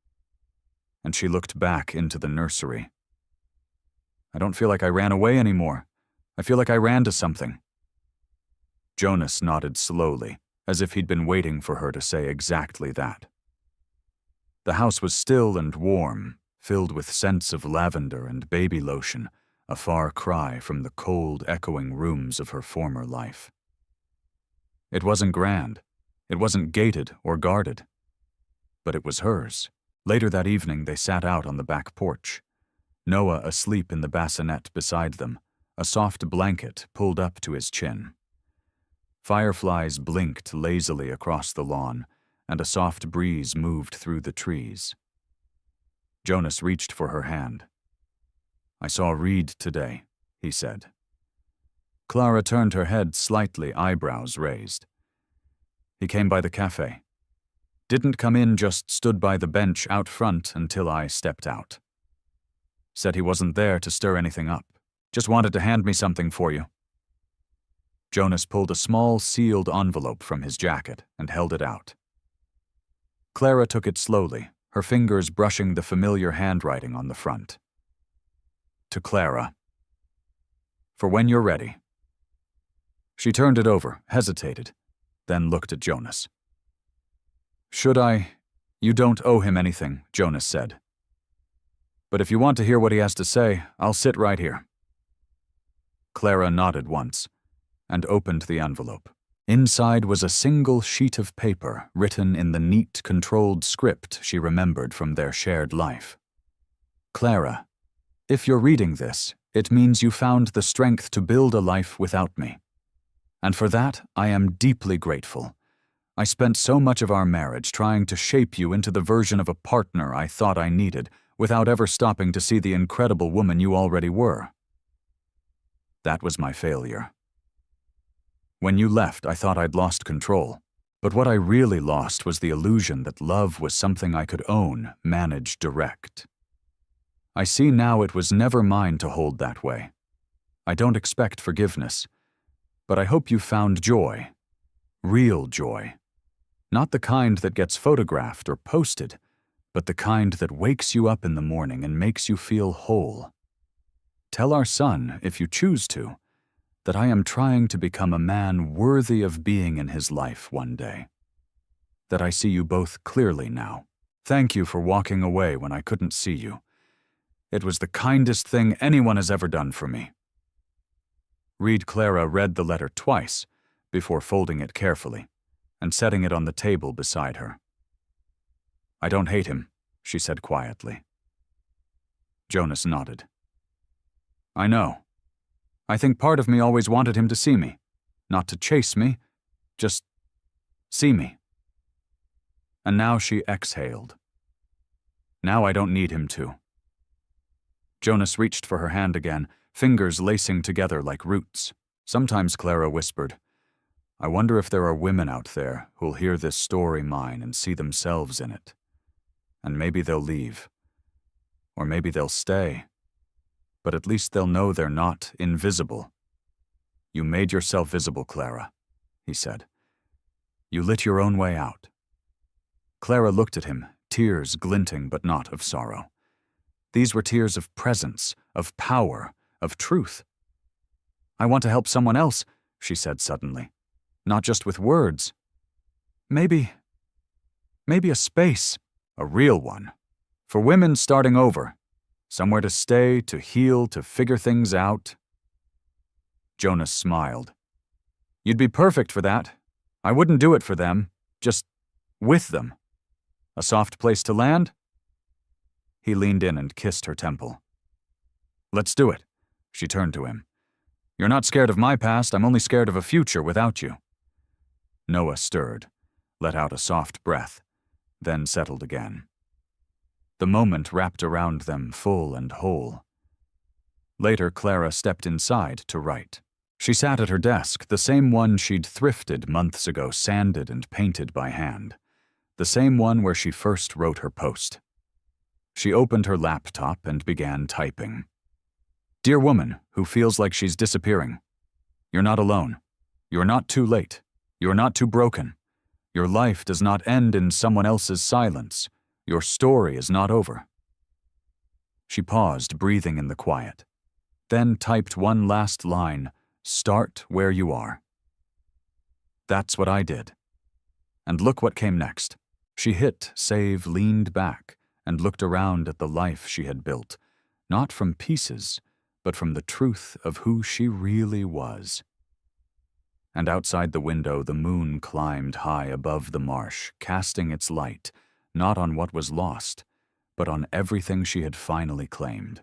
and she looked back into the nursery. "I don't feel like I ran away anymore. I feel like I ran to something." Jonas nodded slowly, as if he'd been waiting for her to say exactly that. The house was still and warm, filled with scents of lavender and baby lotion, a far cry from the cold, echoing rooms of her former life. It wasn't grand. It wasn't gated or guarded. But it was hers. Later that evening, they sat out on the back porch. Noah asleep in the bassinet beside them, a soft blanket pulled up to his chin. Fireflies blinked lazily across the lawn, and a soft breeze moved through the trees. Jonas reached for her hand. "I saw Reed today," he said. Clara turned her head slightly, eyebrows raised. "He came by the cafe. Didn't come in, just stood by the bench out front until I stepped out. Said he wasn't there to stir anything up. Just wanted to hand me something for you." Jonas pulled a small sealed envelope from his jacket and held it out. Clara took it slowly, her fingers brushing the familiar handwriting on the front. To Clara. For when you're ready. She turned it over, hesitated, then looked at Jonas. Should I? You don't owe him anything, Jonas said. But if you want to hear what he has to say, I'll sit right here. Clara nodded once and opened the envelope. Inside was a single sheet of paper written in the neat, controlled script she remembered from their shared life. Clara, if you're reading this, it means you found the strength to build a life without me. And for that, I am deeply grateful. I spent so much of our marriage trying to shape you into the version of a partner I thought I needed, without ever stopping to see the incredible woman you already were. That was my failure. When you left, I thought I'd lost control. But what I really lost was the illusion that love was something I could own, manage, direct. I see now it was never mine to hold that way. I don't expect forgiveness, but I hope you found joy. Real joy. Not the kind that gets photographed or posted, but the kind that wakes you up in the morning and makes you feel whole. Tell our son, if you choose to, that I am trying to become a man worthy of being in his life one day. That I see you both clearly now. Thank you for walking away when I couldn't see you. It was the kindest thing anyone has ever done for me. Clara read the letter twice before folding it carefully and setting it on the table beside her. I don't hate him, she said quietly. Jonas nodded. I know. I think part of me always wanted him to see me. Not to chase me, just see me. And now she exhaled. Now I don't need him to. Jonas reached for her hand again, fingers lacing together like roots. Sometimes Clara whispered, I wonder if there are women out there who'll hear this story mine and see themselves in it. And maybe they'll leave. Or maybe they'll stay. But at least they'll know they're not invisible. You made yourself visible, Clara, he said. You lit your own way out. Clara looked at him, tears glinting but not of sorrow. These were tears of presence, of power, of truth. I want to help someone else, she said suddenly. Not just with words. Maybe a space, a real one, for women starting over. Somewhere to stay, to heal, to figure things out. Jonas smiled. You'd be perfect for that. I wouldn't do it for them, just with them. A soft place to land? He leaned in and kissed her temple. Let's do it, she turned to him. You're not scared of my past, I'm only scared of a future without you. Noah stirred, let out a soft breath, then settled again. The moment wrapped around them full and whole. Later, Clara stepped inside to write. She sat at her desk, the same one she'd thrifted months ago, sanded and painted by hand. The same one where she first wrote her post. She opened her laptop and began typing. Dear woman who feels like she's disappearing. You're not alone. You're not too late. You're not too broken. Your life does not end in someone else's silence. Your story is not over. She paused, breathing in the quiet. Then typed one last line, start where you are. That's what I did. And look what came next. She hit save, leaned back, and looked around at the life she had built, not from pieces, but from the truth of who she really was. And outside the window, the moon climbed high above the marsh, casting its light, not on what was lost, but on everything she had finally claimed.